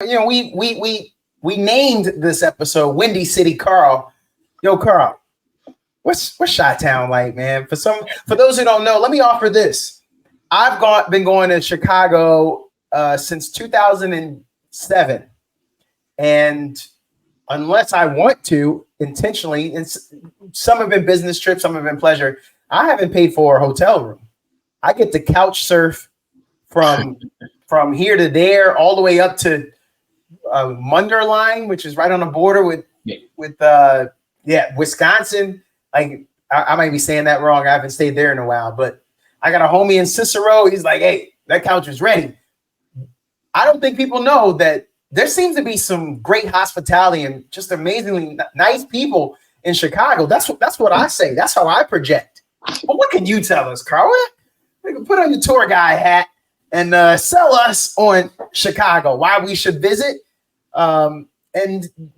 You know, we named this episode Windy City Karl. Yo, Karl, what's Chi-Town like, man? For those who don't know, let me offer this. I've been going to Chicago since 2007, and unless I want to intentionally, and some have been business trips, some have been pleasure, I haven't paid for a hotel room. I get to couch surf from here to there, all the way up to Munderline, which is right on the border with Wisconsin. Like I might be saying that wrong. I haven't stayed there in a while, but I got a homie in Cicero. He's like, hey, that couch is ready. I don't think people know that there seems to be some great hospitality and just amazingly nice people in Chicago. That's what I say. That's how I project. But what can you tell us, Karl? We can put on your tour guy hat and sell us on Chicago, why we should visit. And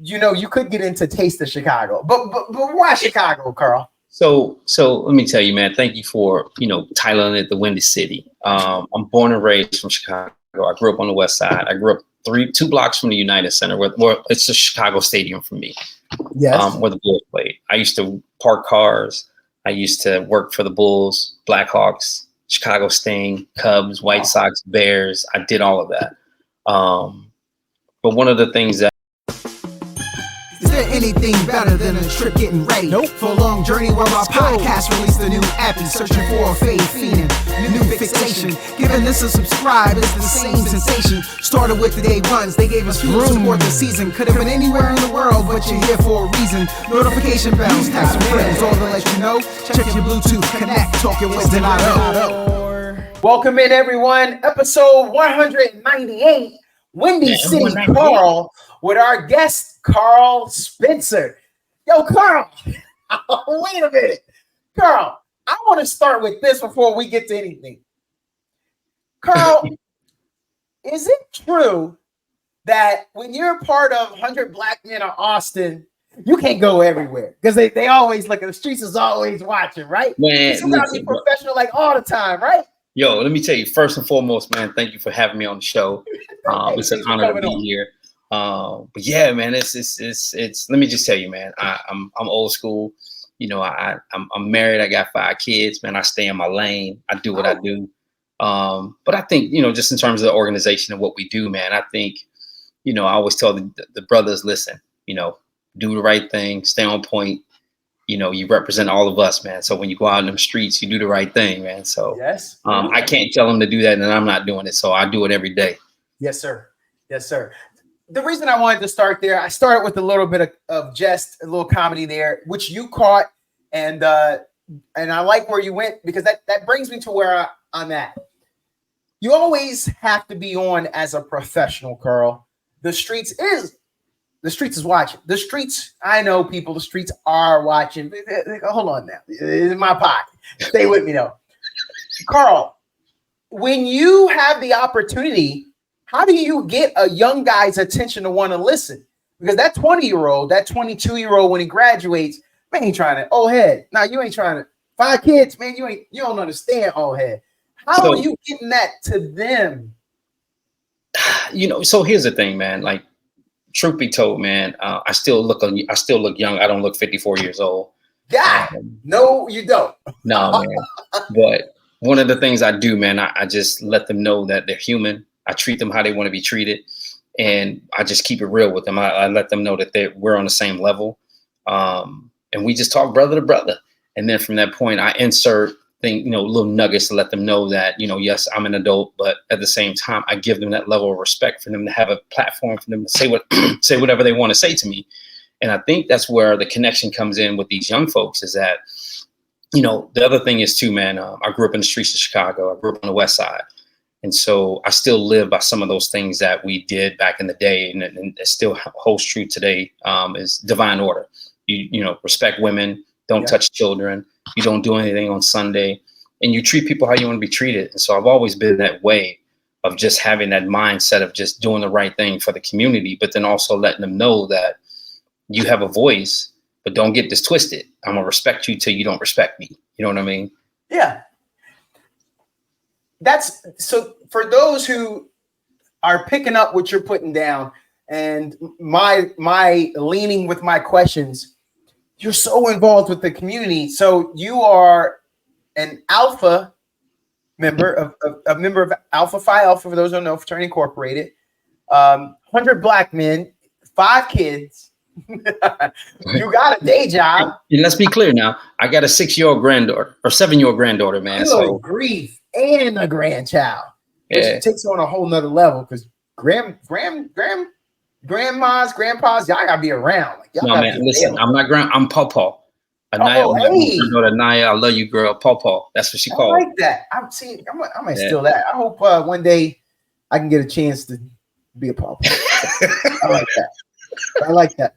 you could get into Taste of Chicago, but why Chicago, Karl? So let me tell you, man, thank you for, titling it the Windy City. I'm born and raised from Chicago. I grew up on the West Side. I grew up 2 blocks from the United Center, where it's the Chicago Stadium for me. Yes. Where the Bulls played. I used to park cars. I used to work for the Bulls, Blackhawks, Chicago Sting, Cubs, White Sox, Bears. I did all of that. But one of the things that Is there anything better than a trip getting ready? Nope. For a long journey where our podcast released a new epi, searching for a fade fiending, new fixation. Giving this a subscribe is the same sensation. Started with the day ones, they gave us fuel to support the season. Could have been anywhere in the world, but you're here for a reason. Notification bells, text some friends, all to let you know. Check your Bluetooth, connect, talking with Anaya. Welcome in, everyone. Episode 198, Windy City Karl, with our guest, Karl Spencer. Yo, Karl, wait a minute. Karl, I want to start with this before we get to anything. Karl, is it true that when you're part of 100 Black Men of Austin, you can't go everywhere? Because they always look at the streets is always watching, right? Man, you gotta be professional like all the time, right? Yo, let me tell you, first and foremost, man, thank you for having me on the show. It's an honor to be here. But yeah, man, it's let me just tell you, man, I'm old school. I'm married. I got 5 kids, man. I stay in my lane. I do what I do. But I think, just in terms of the organization and what we do, man, I think, I always tell the brothers, listen, do the right thing, stay on point. You represent all of us, man. So when you go out in the streets, you do the right thing, man. So yes, I can't tell them to do that and I'm not doing it. So I do it every day. Yes, sir. Yes, sir. The reason I wanted to start there, I started with a little bit of jest, a little comedy there, which you caught. And I like where you went, because that brings me to where I'm at. You always have to be on as a professional, Karl. The streets is watching. The streets, I know people, the streets are watching. Hold on now. It's in my pocket. Stay with me though. Karl, when you have the opportunity, how do you get a young guy's attention to want to listen? Because that 20-year-old, that 22-year-old, when he graduates, man, he trying to old head. Now you ain't trying to 5 kids, man. You don't understand old head. How are you getting that to them? So here's the thing, man. Like, truth be told, man, I still look young. I don't look 54 years old. God, no, you don't. No, man. But one of the things I do, man, I just let them know that they're human. I treat them how they want to be treated, and I just keep it real with them. I let them know that we're on the same level, and we just talk brother to brother. And then from that point, I insert little nuggets to let them know that, yes, I'm an adult, but at the same time, I give them that level of respect for them to have a platform for them to say whatever they want to say to me. And I think that's where the connection comes in with these young folks, is that, the other thing is too, man, I grew up in the streets of Chicago. I grew up on the West Side. And so I still live by some of those things that we did back in the day, and it still holds true today, is divine order. You respect women, don't touch children, you don't do anything on Sunday, and you treat people how you want to be treated. And so I've always been that way of just having that mindset of just doing the right thing for the community, but then also letting them know that you have a voice, but don't get this twisted. I'm gonna respect you till you don't respect me. You know what I mean? Yeah. That's so for those who are picking up what you're putting down. And my leaning with my questions, you're so involved with the community. So you are an alpha member a member of Alpha Phi Alpha, for those who don't know, Fraternity Incorporated. 100 black men, 5 kids. You got a day job. And let's be clear now. I got a 6-year-old granddaughter or 7-year-old granddaughter, man. Good so grief, and a grandchild, which takes on a whole nother level because grandmas, grandpas, y'all gotta be around. Like, y'all no, man. Listen, I'm not I'm Pawpaw. Anaya, hey. Anaya, I love you, girl. Pawpaw. That's what she called. I like that. I might steal that. I hope one day I can get a chance to be a pawpaw. I like that.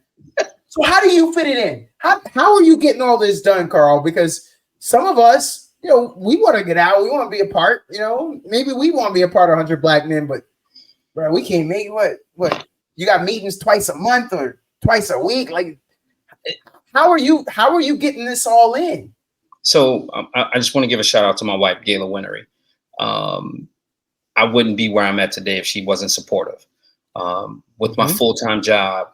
So how do you fit it in? How are you getting all this done, Karl? Because some of us, we want to get out. We want to be a part. Maybe we want to be a part of 100 black men, but bro, we can't make what? You got meetings twice a month or twice a week? Like, how are you getting this all in? So I just want to give a shout out to my wife, Gayla Winnery. I wouldn't be where I'm at today if she wasn't supportive. With my full-time job,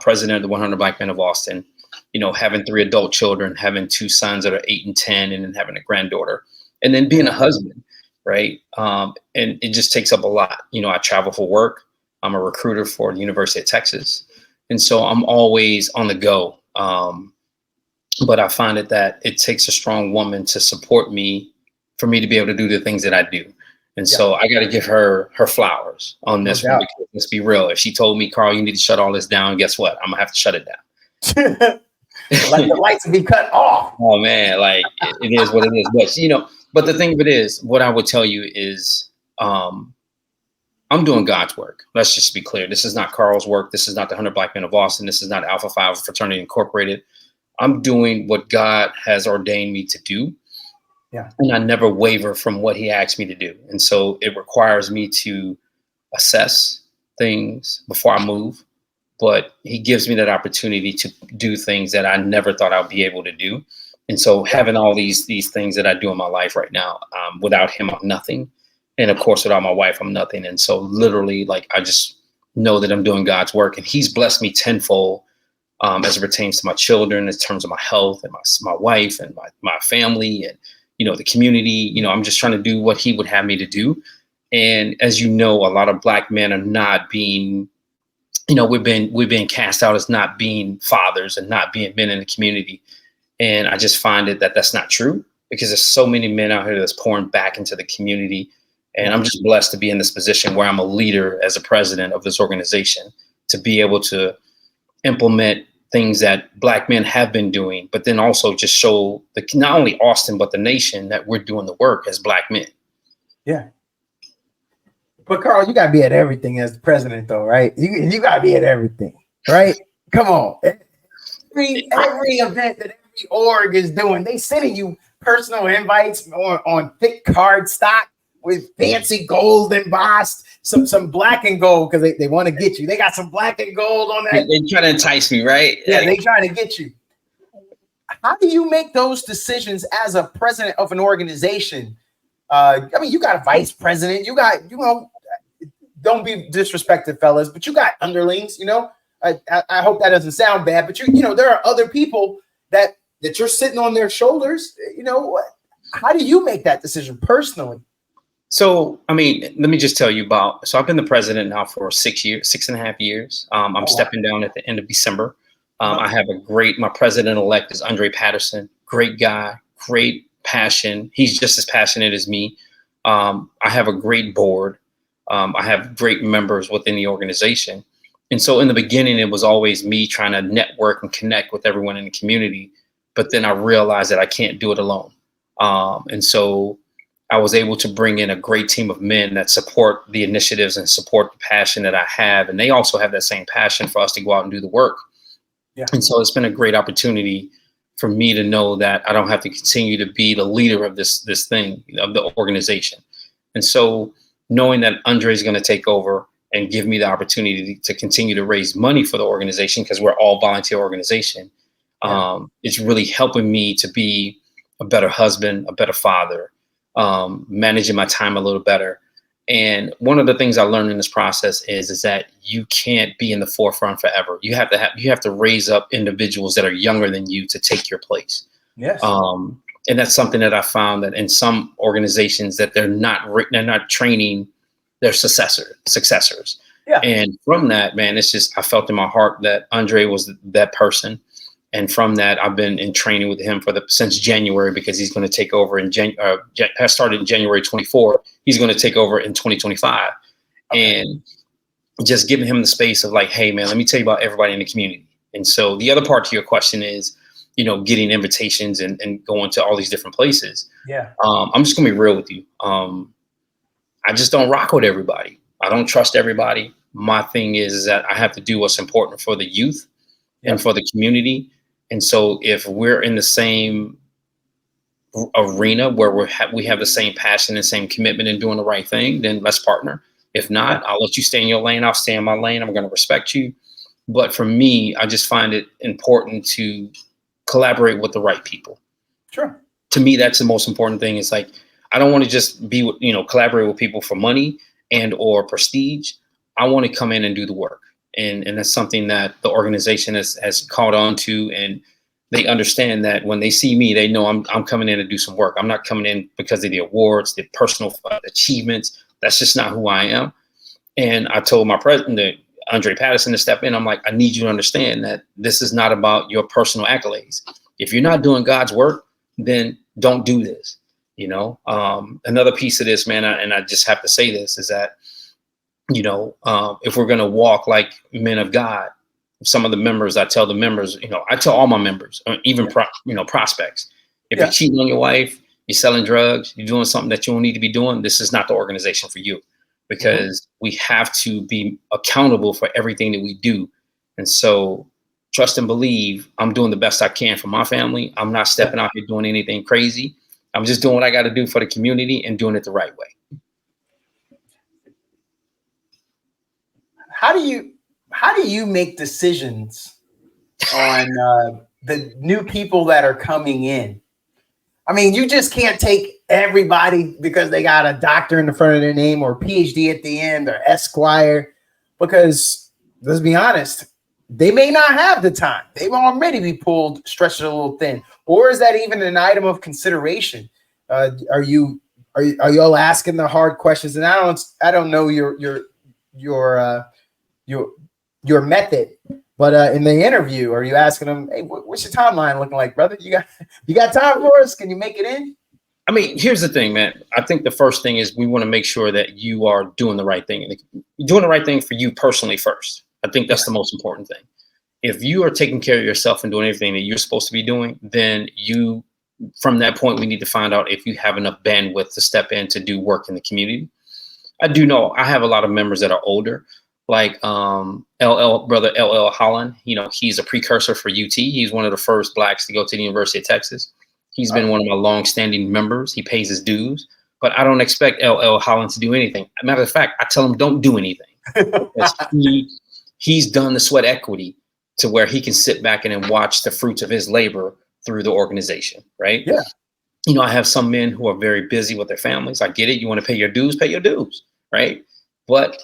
president of the 100 Black Men of Austin, having 3 adult children, having 2 sons that are 8 and 10, and then having a granddaughter, and then being a husband, right? And it just takes up a lot. I travel for work. I'm a recruiter for the University of Texas. And so I'm always on the go. But I find that it takes a strong woman to support me for me to be able to do the things that I do. And so I got to give her flowers on this one, because let's be real. If she told me, Karl, you need to shut all this down, guess what? I'm gonna have to shut it down. Like the lights will be cut off. Oh man, like it is what it is. But the thing of it is, what I would tell you is, I'm doing God's work. Let's just be clear. This is not Karl's work. This is not the 100 Black Men of Austin. This is not Alpha Phi Alpha Fraternity Incorporated. I'm doing what God has ordained me to do. Yeah. And I never waver from what he asked me to do. And so it requires me to assess things before I move. But he gives me that opportunity to do things that I never thought I'd be able to do. And so having all these things that I do in my life right now, without him, I'm nothing. And of course, without my wife, I'm nothing. And so literally, I just know that I'm doing God's work, and he's blessed me tenfold as it pertains to my children, in terms of my health and my wife and my family and, the community. I'm just trying to do what he would have me to do. And as a lot of black men are not being, we've been cast out as not being fathers and not being men in the community. And I just find that's not true, because there's so many men out here that's pouring back into the community. And I'm just blessed to be in this position where I'm a leader as a president of this organization, to be able to implement things that black men have been doing, but then also just show not only Austin, but the nation, that we're doing the work as black men. Yeah. But Karl, you got to be at everything as the president, though, right? You got to be at everything, right? Come on. Every event that every org is doing, they sending you personal invites on thick card stock with fancy gold embossed, some black and gold, because they want to get you. They got some black and gold on that. They try to entice me, right? Yeah, they trying to get you. How do you make those decisions as a president of an organization? You got a vice president. You got, don't be disrespected, fellas, but you got underlings. I hope that doesn't sound bad, but there are other people that you're sitting on their shoulders. How do you make that decision personally? So, let me just tell you so I've been the president now for 6.5 years. I'm stepping down at the end of December. I have my president-elect is Andre Patterson, great guy, great passion. He's just as passionate as me. I have a great board. I have great members within the organization. And so in the beginning, it was always me trying to network and connect with everyone in the community. But then I realized that I can't do it alone. And so I was able to bring in a great team of men that support the initiatives and support the passion that I have. And they also have that same passion for us to go out and do the work. Yeah. And so it's been a great opportunity for me to know that I don't have to continue to be the leader of this thing, of the organization. And so knowing that Andre is going to take over and give me the opportunity to continue to raise money for the organization, because we're all volunteer organization, it's really helping me to be a better husband, a better father, managing my time a little better. And one of the things I learned in this process is that you can't be in the forefront forever. You have to raise up individuals that are younger than you to take your place. Yes. And that's something that I found that in some organizations that they're not training their successors. Yeah. And from that, man, it's just, I felt in my heart that Andre was that person. And from that, I've been in training with him since January, because he's going to take over has started in January 24. He's going to take over in 2025. Okay. And just giving him the space of like, hey, man, let me tell you about everybody in the community. And so the other part to your question is, getting invitations and going to all these different places. Yeah. I'm just going to be real with you. I just don't rock with everybody. I don't trust everybody. My thing is that I have to do what's important for the youth and for the community. And so if we're in the same arena where we have the same passion and same commitment in doing the right thing, then let's partner. If not, I'll let you stay in your lane. I'll stay in my lane. I'm going to respect you. But for me, I just find it important to collaborate with the right people. Sure. To me, that's the most important thing. It's like, I don't want to just be, collaborate with people for money and or prestige. I want to come in and do the work. And that's something that the organization has caught on to, and they understand that when they see me, they know I'm coming in to do some work. I'm not coming in because of the awards, the personal achievements. That's just not who I am. And I told my president, Andre Patterson, to step in. I'm like, I need you to understand that this is not about your personal accolades. If you're not doing God's work, then don't do this. Another piece of this, man, and I just have to say this, is that if we're going to walk like men of God, some of the members, I tell all my members, even prospects, if you're cheating on your wife, you're selling drugs, you're doing something that you don't need to be doing, this is not the organization for you, because we have to be accountable for everything that we do. And so trust and believe I'm doing the best I can for my family. I'm not stepping out here doing anything crazy. I'm just doing what I got to do for the community and doing it the right way. How do you make decisions on the new people that are coming in? I mean, you just can't take everybody because they got a doctor in the front of their name or PhD at the end or Esquire, because let's be honest, they may not have the time. They've already be stretched a little thin. Or is that even an item of consideration? Are you all asking the hard questions? And I don't know your method, but in the interview, are you asking them, hey, what's your timeline looking like, brother? You got time for us? Can you make it in? I mean, here's the thing, man. I think the first thing is we want to make sure that you are doing the right thing, and doing the right thing for you personally first. I think that's the most important thing. If you are taking care of yourself and doing everything that you're supposed to be doing, then from that point, we need to find out if you have enough bandwidth to step in to do work in the community. I do know I have a lot of members that are older, like brother LL Holland. He's a precursor for UT. He's one of the first Blacks to go to the University of Texas. He's been one of my long-standing members. He pays his dues, but I don't expect LL Holland to do anything. Matter of fact, I tell him don't do anything. He's done the sweat equity to where he can sit back and watch the fruits of his labor through the organization, right? Yeah. I have some men who are very busy with their families. I get it. You want to pay your dues, right? But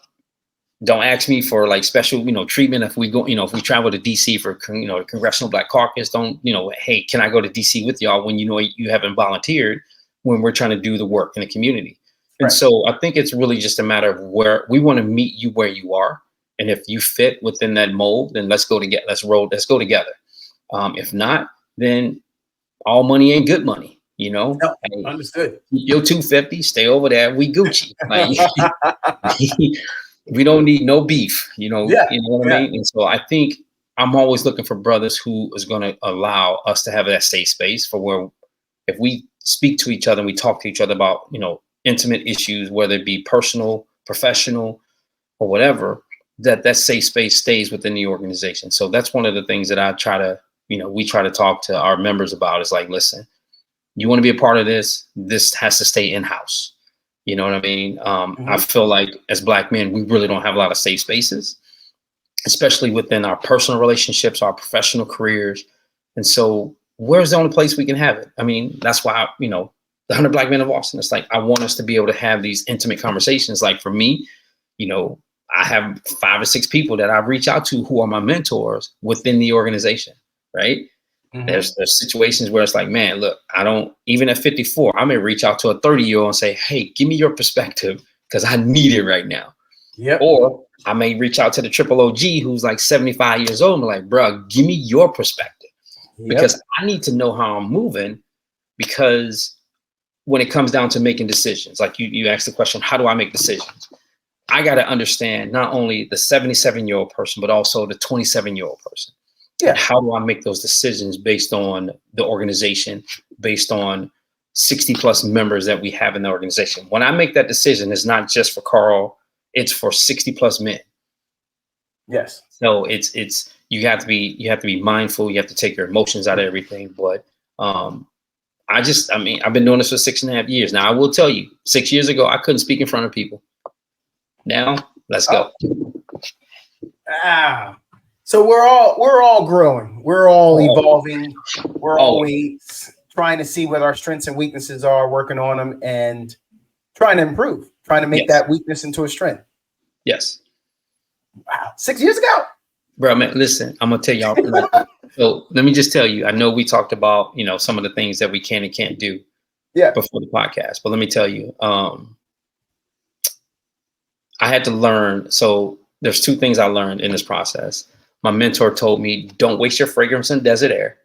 don't ask me for like special, treatment. If we go, if we travel to DC for, the Congressional Black Caucus, don't, hey, can I go to DC with y'all when you haven't volunteered when we're trying to do the work in the community? Right. And so I think it's really just a matter of where we want to meet you where you are. And if you fit within that mold, then let's go together. Let's go together. If not, then all money ain't good money. No, understood. You're 250, stay over there. We Gucci. Like, we don't need no beef, you know what I mean? And so I think I'm always looking for brothers who is going to allow us to have that safe space for where if we speak to each other and we talk to each other about, intimate issues, whether it be personal, professional, or whatever, that safe space stays within the organization. So that's one of the things that I try to, we try to talk to our members about is like, listen, you want to be a part of this? This has to stay in-house. You know what I mean? I feel like as Black men, we really don't have a lot of safe spaces, especially within our personal relationships, our professional careers. And so where's the only place we can have it? I mean, that's why, the 100 Black Men of Austin. It's like, I want us to be able to have these intimate conversations. Like for me, you know, I have 5 or 6 people that I reach out to who are my mentors within the organization, right? Mm-hmm. There's situations where it's like, man, look, I don't, even at 54, I may reach out to a 30-year-old and say, hey, give me your perspective because I need it right now. Yep. Or I may reach out to the triple OG who's like 75 years old and be like, bro, give me your perspective because I need to know how I'm moving, because when it comes down to making decisions, like you asked the question, how do I make decisions? I got to understand not only the 77-year-old person, but also the 27-year-old person. Yeah. And how do I make those decisions based on the organization, based on 60 plus members that we have in the organization? When I make that decision, it's not just for Karl, it's for 60 plus men. Yes. So it's you have to be mindful. You have to take your emotions out of everything. But I've been doing this for 6.5 years. Now I will tell you, 6 years ago, I couldn't speak in front of people. Now let's go. So we're all growing. We're all evolving. We're always trying to see what our strengths and weaknesses are, working on them and trying to improve, trying to make that weakness into a strength. Yes. Wow. 6 years ago? Bro, man, listen, I'm going to tell y'all. So let me just tell you, I know we talked about, you know, some of the things that we can and can't do before the podcast, but let me tell you, I had to learn. So there's 2 things I learned in this process. My mentor told me, don't waste your fragrance in desert air.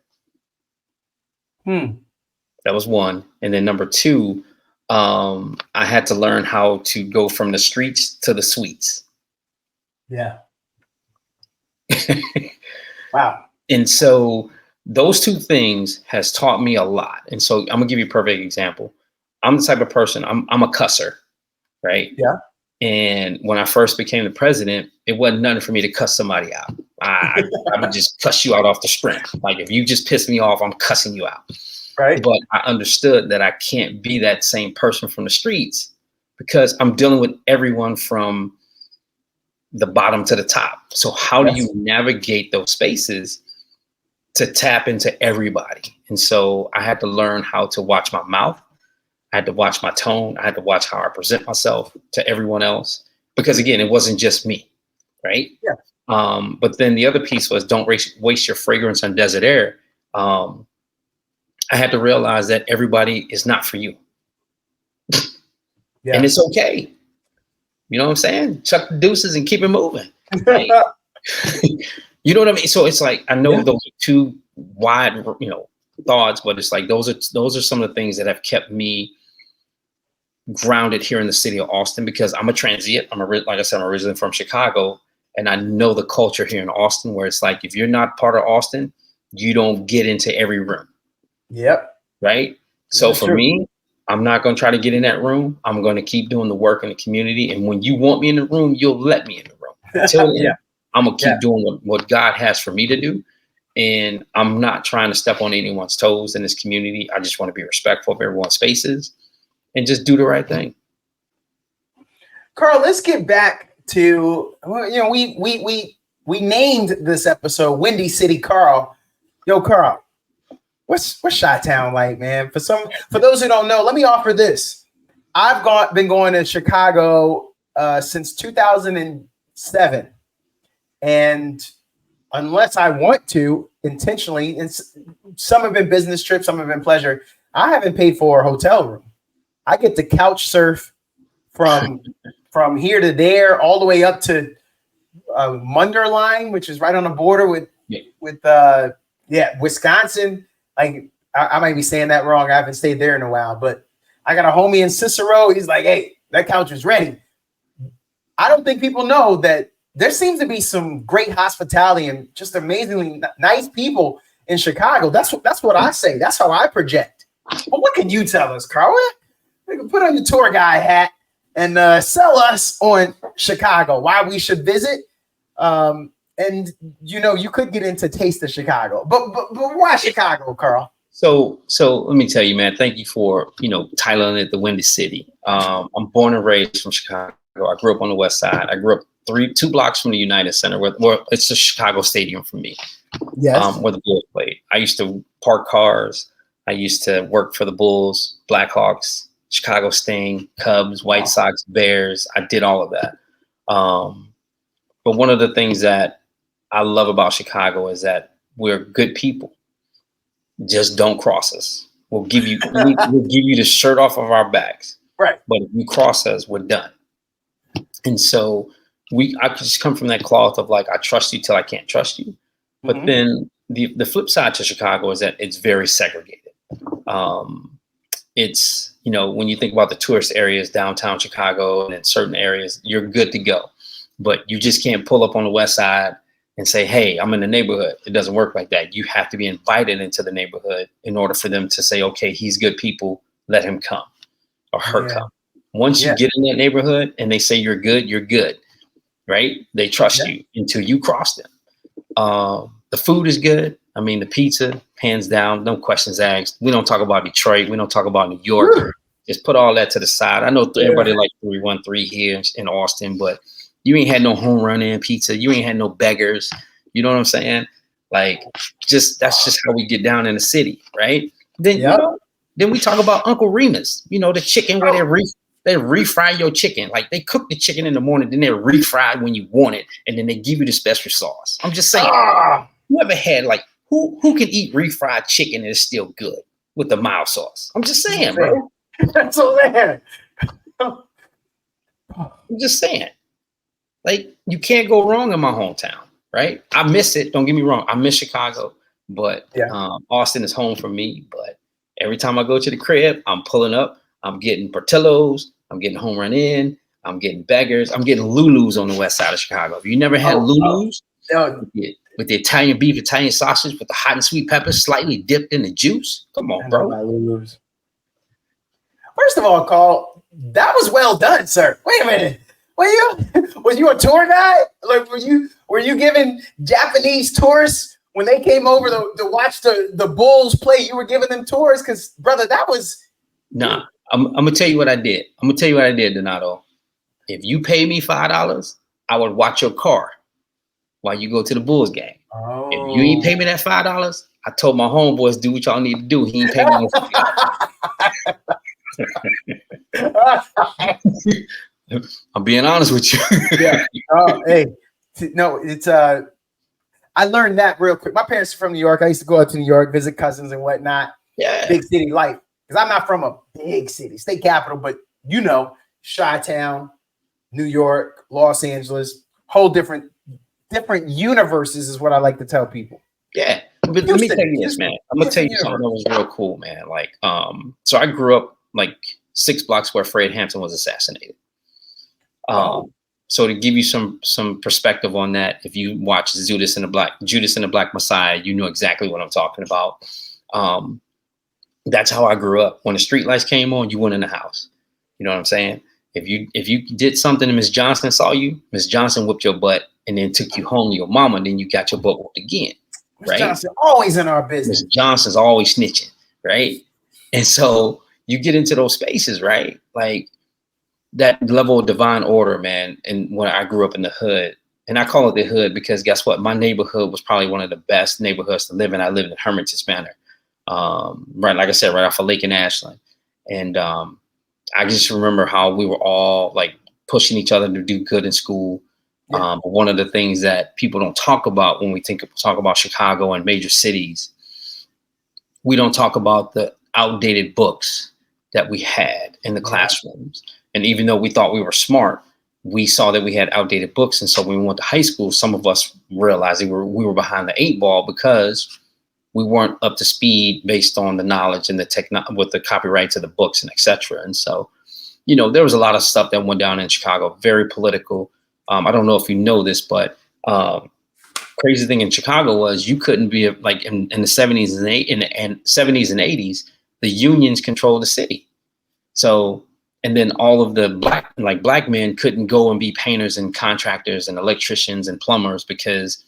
That was 1. And then number 2, I had to learn how to go from the streets to the suites. Yeah. Wow. And so those 2 things has taught me a lot. And so I'm gonna give you a perfect example. I'm the type of person, I'm a cusser, right? Yeah. And when I first became the president, it wasn't nothing for me to cuss somebody out. I would just cuss you out off the sprint. Like if you just piss me off, I'm cussing you out. Right. But I understood that I can't be that same person from the streets because I'm dealing with everyone from the bottom to the top. So how do you navigate those spaces to tap into everybody? And so I had to learn how to watch my mouth. I had to watch my tone. I had to watch how I present myself to everyone else, because again, it wasn't just me, right? Yeah. But then the other piece was don't waste your fragrance on desert air. I had to realize that everybody is not for you. And it's okay. You know what I'm saying? Chuck the deuces and keep it moving. Right? You know what I mean? So it's like, I know those are 2 wide, you know, thoughts, but it's like, those are some of the things that have kept me grounded here in the city of Austin, because I'm a transient. Like I said, I'm originally from Chicago, and I know the culture here in Austin where it's like, if you're not part of Austin, you don't get into every room. Yep. Right. So for me, I'm not going to try to get in that room. I'm going to keep doing the work in the community. And when you want me in the room, you'll let me in the room. Until then, I'm going to keep doing what God has for me to do. And I'm not trying to step on anyone's toes in this community. I just want to be respectful of everyone's spaces and just do the right thing. Karl, let's get back to, you know, we named this episode Windy City Karl. Yo, Karl, what's Chi-Town like, man? For those who don't know, let me offer this. I've been going to Chicago since 2007, and unless I want to intentionally, and some have been business trips, some have been pleasure, I haven't paid for a hotel room. I get to couch surf from here to there, all the way up to Munderline, which is right on the border with Wisconsin. Like I might be saying that wrong. I haven't stayed there in a while, but I got a homie in Cicero. He's like, hey, that couch is ready. I don't think people know that there seems to be some great hospitality and just amazingly nice people in Chicago. That's what I say. That's how I project. But what can you tell us, Karl? We can put on your tour guy hat and sell us on Chicago, why we should visit. And you know, you could get into Taste of Chicago, but why Chicago, Karl? So let me tell you, man, thank you for, you know, titling it the Windy City. I'm born and raised from Chicago. I grew up on the West Side. I grew up 2 blocks from the United Center, where it's the Chicago Stadium for me. Yes. Where the Bulls played. I used to park cars I used to work for the Bulls, Blackhawks, Chicago Sting, Cubs, White Sox, Bears. I did all of that. But one of the things that I love about Chicago is that we're good people. Just don't cross us. We'll give you the shirt off of our backs. Right. But if you cross us, we're done. And so I just come from that cloth of like, I trust you till I can't trust you. But then the flip side to Chicago is that it's very segregated. It's, when you think about the tourist areas, downtown Chicago and in certain areas, you're good to go. But you just can't pull up on the west side and say, hey, I'm in the neighborhood. It doesn't work like that. You have to be invited into the neighborhood in order for them to say, okay, he's good people, let him come or her come. Once you get in that neighborhood and they say you're good, right? They trust you until you cross them. The food is good. I mean, the pizza, hands down, no questions asked. We don't talk about Detroit. We don't talk about New York. Just put all that to the side. I know everybody likes 313 here in Austin, but you ain't had no home run in pizza. You ain't had no beggars. You know what I'm saying? Like, that's just how we get down in the city, right? Then then we talk about Uncle Remus. The chicken where they refry your chicken. Like, they cook the chicken in the morning, then they refry when you want it, and then they give you the special sauce. I'm just saying. You ever had who can eat refried chicken and it's still good with the mild sauce? I'm just saying, bro. That's all that. I'm just saying. Like, you can't go wrong in my hometown, right? I miss it. Don't get me wrong. I miss Chicago, but Austin is home for me. But every time I go to the crib, I'm pulling up. I'm getting Portillo's. I'm getting home run in. I'm getting beggars. I'm getting Lulu's on the west side of Chicago. If you never had Lulu's with the Italian beef, Italian sausage with the hot and sweet peppers slightly dipped in the juice, come on, bro. Lulu's. First of all, Carl, that was well done, sir. Wait a minute. Was you a tour guide? Like, were you giving Japanese tourists when they came over to watch the Bulls play? You were giving them tours, because brother, that was. Nah, I'm gonna tell you what I did. Donato. If you pay me $5, I would watch your car while you go to the Bulls game. Oh. If you ain't pay me that $5, I told my homeboys do what y'all need to do. He ain't pay me no $5. I'm being honest with you. Hey, no, it's I learned that real quick. My parents are from New York. I used to go out to New York, visit cousins and whatnot. Yeah, big city life. Because I'm not from a big city, state capital, but Chi-Town, New York, Los Angeles, whole different universes is what I like to tell people. Yeah, but let me tell you this, man. I'm gonna tell you something that was real cool, man. Like, so I grew up like 6 blocks where Fred Hampton was assassinated. So to give you some perspective on that, if you watch Judas and the Black Messiah, you know exactly what I'm talking about. That's how I grew up. When the street lights came on, you went in the house. You know what I'm saying? If you did something and Miss Johnson saw you, Miss Johnson whipped your butt and then took you home to your mama, then you got your butt whooped again. Miss Right? Johnson always in our business. Miss Johnson's always snitching, right? And so you get into those spaces, right? Like that level of divine order, man. And when I grew up in the hood, and I call it the hood because guess what? My neighborhood was probably one of the best neighborhoods to live in. I lived in Hermitage Manor. Right, like I said, right off of Lake and Ashland. And I just remember how we were all like pushing each other to do good in school. But one of the things that people don't talk about when we talk about Chicago and major cities, we don't talk about the outdated books that we had in the classrooms. And even though we thought we were smart, we saw that we had outdated books. And so when we went to high school, some of us realized we were behind the 8 ball because we weren't up to speed based on the knowledge and with the copyrights of the books and et cetera. And so, there was a lot of stuff that went down in Chicago, very political. I don't know if you know this, but crazy thing in Chicago was you couldn't be like in the 70s and 80s, the unions controlled the city. So, and then all of the black men couldn't go and be painters and contractors and electricians and plumbers because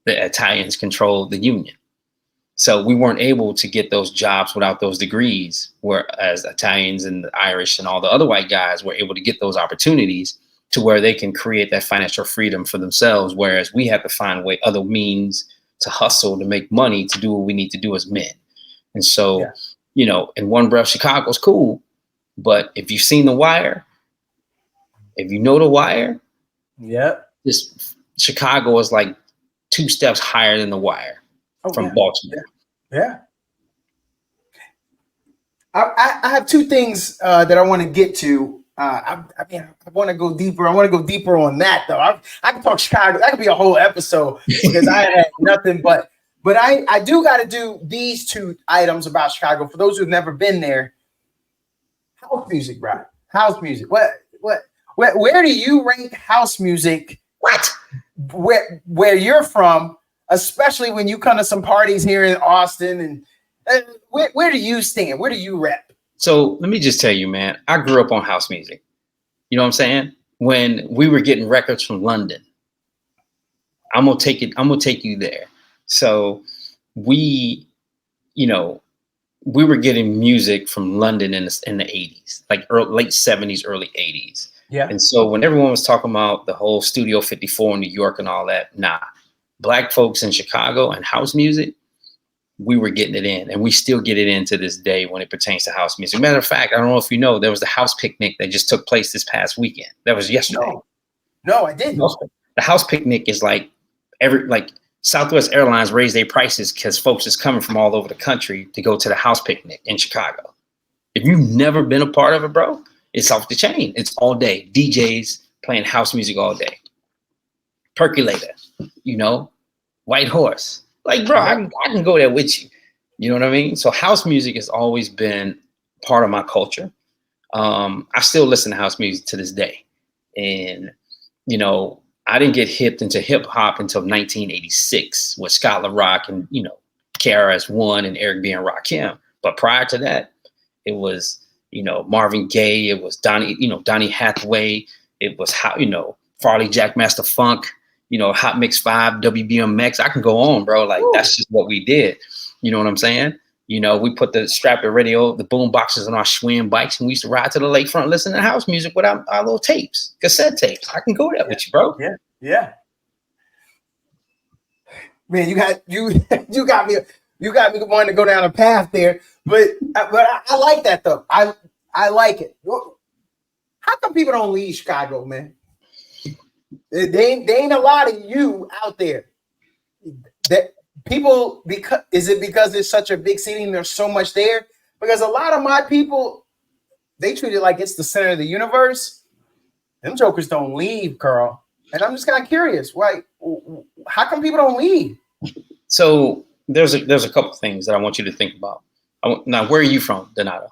the Italians controlled the union. So we weren't able to get those jobs without those degrees, whereas Italians and the Irish and all the other white guys were able to get those opportunities to where they can create that financial freedom for themselves, whereas we have to find other means to hustle, to make money, to do what we need to do as men. And so, in one breath, Chicago's cool. But if you've seen The Wire, if you know The Wire, this Chicago is like 2 steps higher than The Wire from Baltimore. Yeah. I have 2 things that I want to get to. I want to go deeper. I want to go deeper on that, though. I can talk Chicago. That could be a whole episode because I had nothing but I do got to do these 2 items about Chicago. For those who've never been there, house music, bro. House music. Where do you rank house music? What? Where you're from, especially when you come to some parties here in Austin, and where do you stand? Where do you rep? So let me just tell you, man, I grew up on house music. You know what I'm saying? When we were getting records from London, I'm gonna take you there. So we were getting music from London in the 80s, like late 70s, early 80s. Yeah. And so when everyone was talking about the whole Studio 54 in New York and all that, Black folks in Chicago and house music, we were getting it in, and we still get it in to this day when it pertains to house music. Matter of fact, I don't know if you know, there was the house picnic that just took place this past weekend. That was yesterday. No, I didn't. The house picnic is like Southwest Airlines raised their prices because folks is coming from all over the country to go to the house picnic in Chicago. If you've never been a part of it, bro, it's off the chain. It's all day. DJs playing house music all day. Percolator, White Horse. Like, bro, I can go there with you. You know what I mean? So house music has always been part of my culture. I still listen to house music to this day. And, I didn't get hipped into hip hop until 1986 with Scott LaRock and, KRS-One and Eric B. and Rakim. But prior to that, it was, Marvin Gaye, it was Donny Hathaway, it was Farley Jackmaster Funk, Hot Mix 5, WBMX. I can go on, bro. Like, that's just what we did. You know what I'm saying? We put the strap radio, the boom boxes on our Schwinn bikes, and we used to ride to the lakefront, listen to house music with our little tapes, cassette tapes. I can go there with you, bro. Yeah. Man, you got me wanting to go down a path there, but I like that though. I like it. How come people don't leave Chicago, man? They ain't a lot of you out there. That people, is it because it's such a big city and there's so much there? Because a lot of my people, they treat it like it's the center of the universe. Them jokers don't leave, Karl. And I'm just kind of curious, why? How come people don't leave? So there's a couple things that I want you to think about. Now, where are you from, Donato?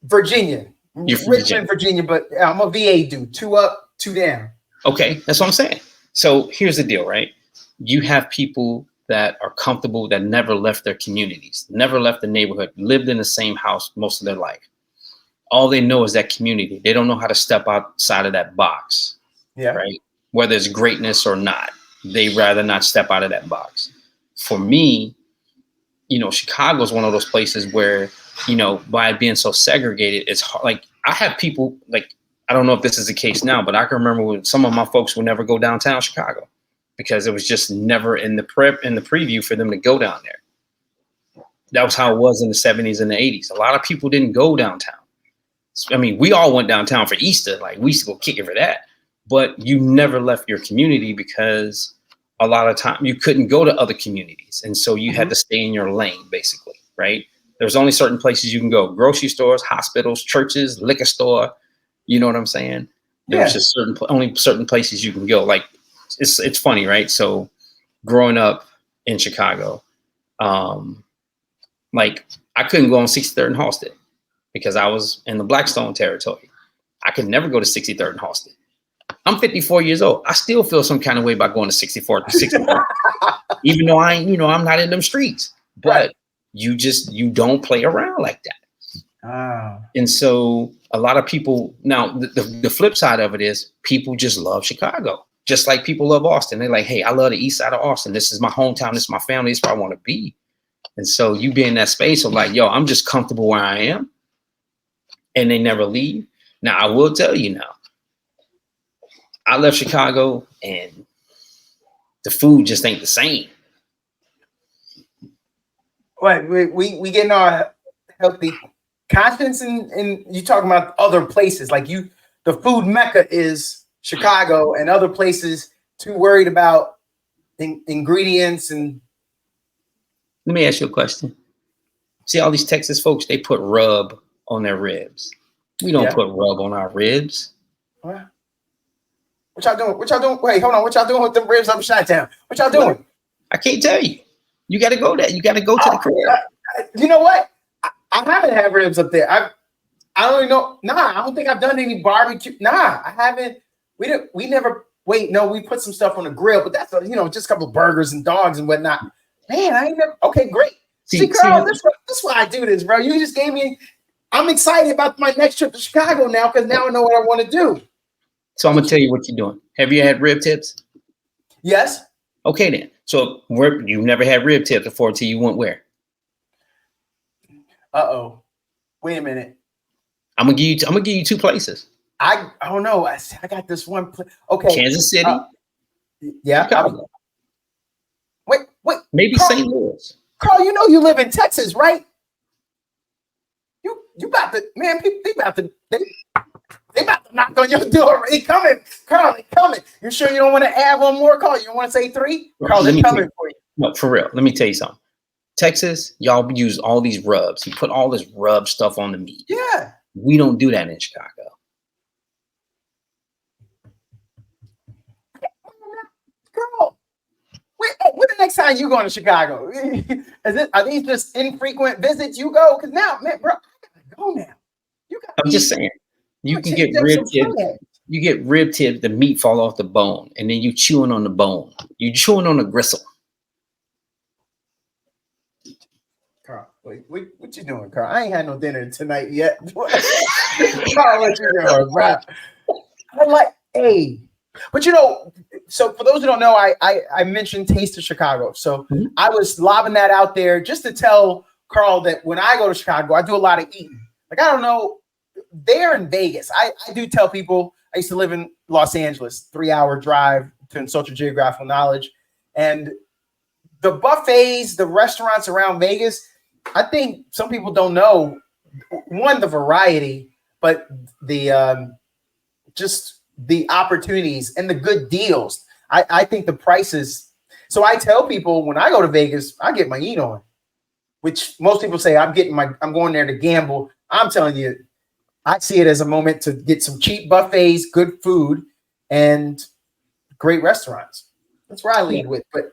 Virginia. You're from Richmond, Virginia, but I'm a VA dude. 2 up, 2 down. Okay, that's what I'm saying. So here's the deal, right? You have people that are comfortable, that never left their communities, never left the neighborhood, lived in the same house most of their life. All they know is that community. They don't know how to step outside of that box. Yeah. Right. Whether it's greatness or not, they rather not step out of that box. For me, Chicago is one of those places where, by it being so segregated, it's hard. Like, I have people, like, I don't know if this is the case now, but I can remember when some of my folks would never go downtown Chicago because it was just never in the preview for them to go down there. That was how it was in the 70s and the 80s. A lot of people didn't go downtown. I mean, we all went downtown for Easter. Like, we used to go kick it for that. But you never left your community because a lot of time you couldn't go to other communities. And so you had to stay in your lane, basically, right? There's only certain places you can go: grocery stores, hospitals, churches, liquor store. You know what I'm saying? There's just only certain places you can go. Like, it's funny, right? So growing up in Chicago, like, I couldn't go on 63rd and Halsted because I was in the Blackstone territory. I could never go to 63rd and Halsted. I'm 54 years old. I still feel some kind of way about going to 64th and 64th, even though I'm not in them streets. But you don't play around like that. And so a lot of people now, the flip side of it is people just love Chicago, just like people love Austin. They're like, hey, I love the east side of Austin. This is my hometown. This is my family. This is where I want to be. And so you be in that space of like, yo, I'm just comfortable where I am. And they never leave. Now, I will tell you now, I left Chicago and the food just ain't the same. What we getting our healthy conscience and you talking about other places like the food mecca is Chicago and other places too worried about ingredients and. Let me ask you a question. See all these Texas folks, they put rub on their ribs. We don't put rub on our ribs. What y'all doing? What y'all doing? Wait, hold on. What y'all doing with them ribs up Chi-Town? What y'all doing? I can't tell you. You got to go there. You got to go to the crib. You know what? I haven't had ribs up there. I don't even know. Nah, I don't think I've done any barbecue. Nah, I haven't. We never. Wait, no, we put some stuff on the grill, but that's just a couple of burgers and dogs and whatnot. Man, I ain't never. Okay, great. See, Carl, that's why I do this, bro. You just gave me. I'm excited about my next trip to Chicago now because now I know what I want to do. So I'm gonna tell you what you're doing. Have you had rib tips? Yes. Okay then. So you've never had rib tips before until you went where? Wait a minute. I'm gonna give you two places. I don't know. I got this one place. Okay. Kansas City. Yeah. Wait. Maybe Carl, St. Louis. Carl, you know you live in Texas, right? You about to, man, they about to knock on your door. They coming. Carl, they coming. You sure you don't want to add one more, Carl? You don't want to say 3? Carl, they're coming for you. No, for real. Let me tell you something. Texas, y'all use all these rubs. You put all this rub stuff on the meat. Yeah. We don't do that in Chicago. Girl, when the next time you going to Chicago? Are these just infrequent visits you go? Because now, man, bro, I gotta go now. I'm just saying, you can get rib tips. You get rib tips, the meat fall off the bone, and then you chewing on the bone. You chewing on the gristle. Carl, wait, what you doing, Carl? I ain't had no dinner tonight yet. Carl, what you doing, bro? I'm like, hey. But so for those who don't know, I mentioned Taste of Chicago. So I was lobbing that out there just to tell Carl that when I go to Chicago, I do a lot of eating. Like, I don't know, there in Vegas, I do tell people, I used to live in Los Angeles, 3-hour drive to insult your geographical knowledge. And the buffets, the restaurants around Vegas, I think some people don't know, one, the variety, but the just the opportunities and the good deals. I think the prices. So I tell people when I go to Vegas, I get my eat on, which most people say I'm going there to gamble. I'm telling you, I see it as a moment to get some cheap buffets, good food, and great restaurants. That's where I lead with. But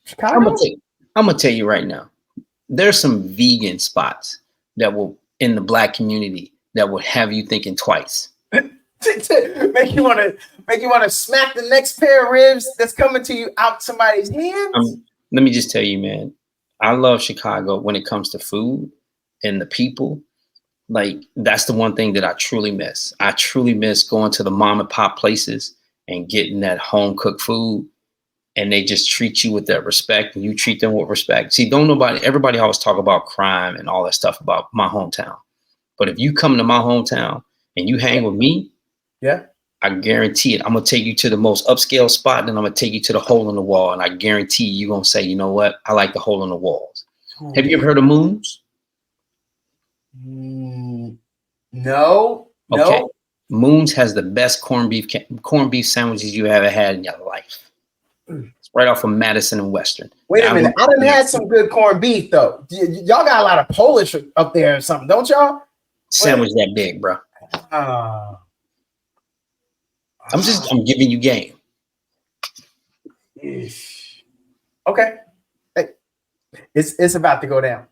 Chicago, I'm gonna tell you right now, there's some vegan spots that will in the Black community that will have you thinking twice. make you want to smack the next pair of ribs that's coming to you out somebody's hands. Let me just tell you, man, I love Chicago when it comes to food and the people. Like, that's the one thing that I truly miss. I truly miss going to the mom and pop places and getting that home cooked food, and they just treat you with that respect and you treat them with respect. See, everybody always talk about crime and all that stuff about my hometown. But if you come to my hometown and you hang with me, yeah, I guarantee it. I'm going to take you to the most upscale spot, and I'm going to take you to the hole in the wall. And I guarantee you're going to say, you know what? I like the hole in the walls. Ooh. Have you ever heard of Moons? No. Okay. No. Moons has the best corned beef sandwiches you ever had in your life. It's right off of Madison and Western. Wait a minute. I done had some good corned beef, though. Y'all got a lot of Polish up there or something, don't y'all? Sandwich that big, bro. I'm giving you game. Okay. Hey, it's about to go down.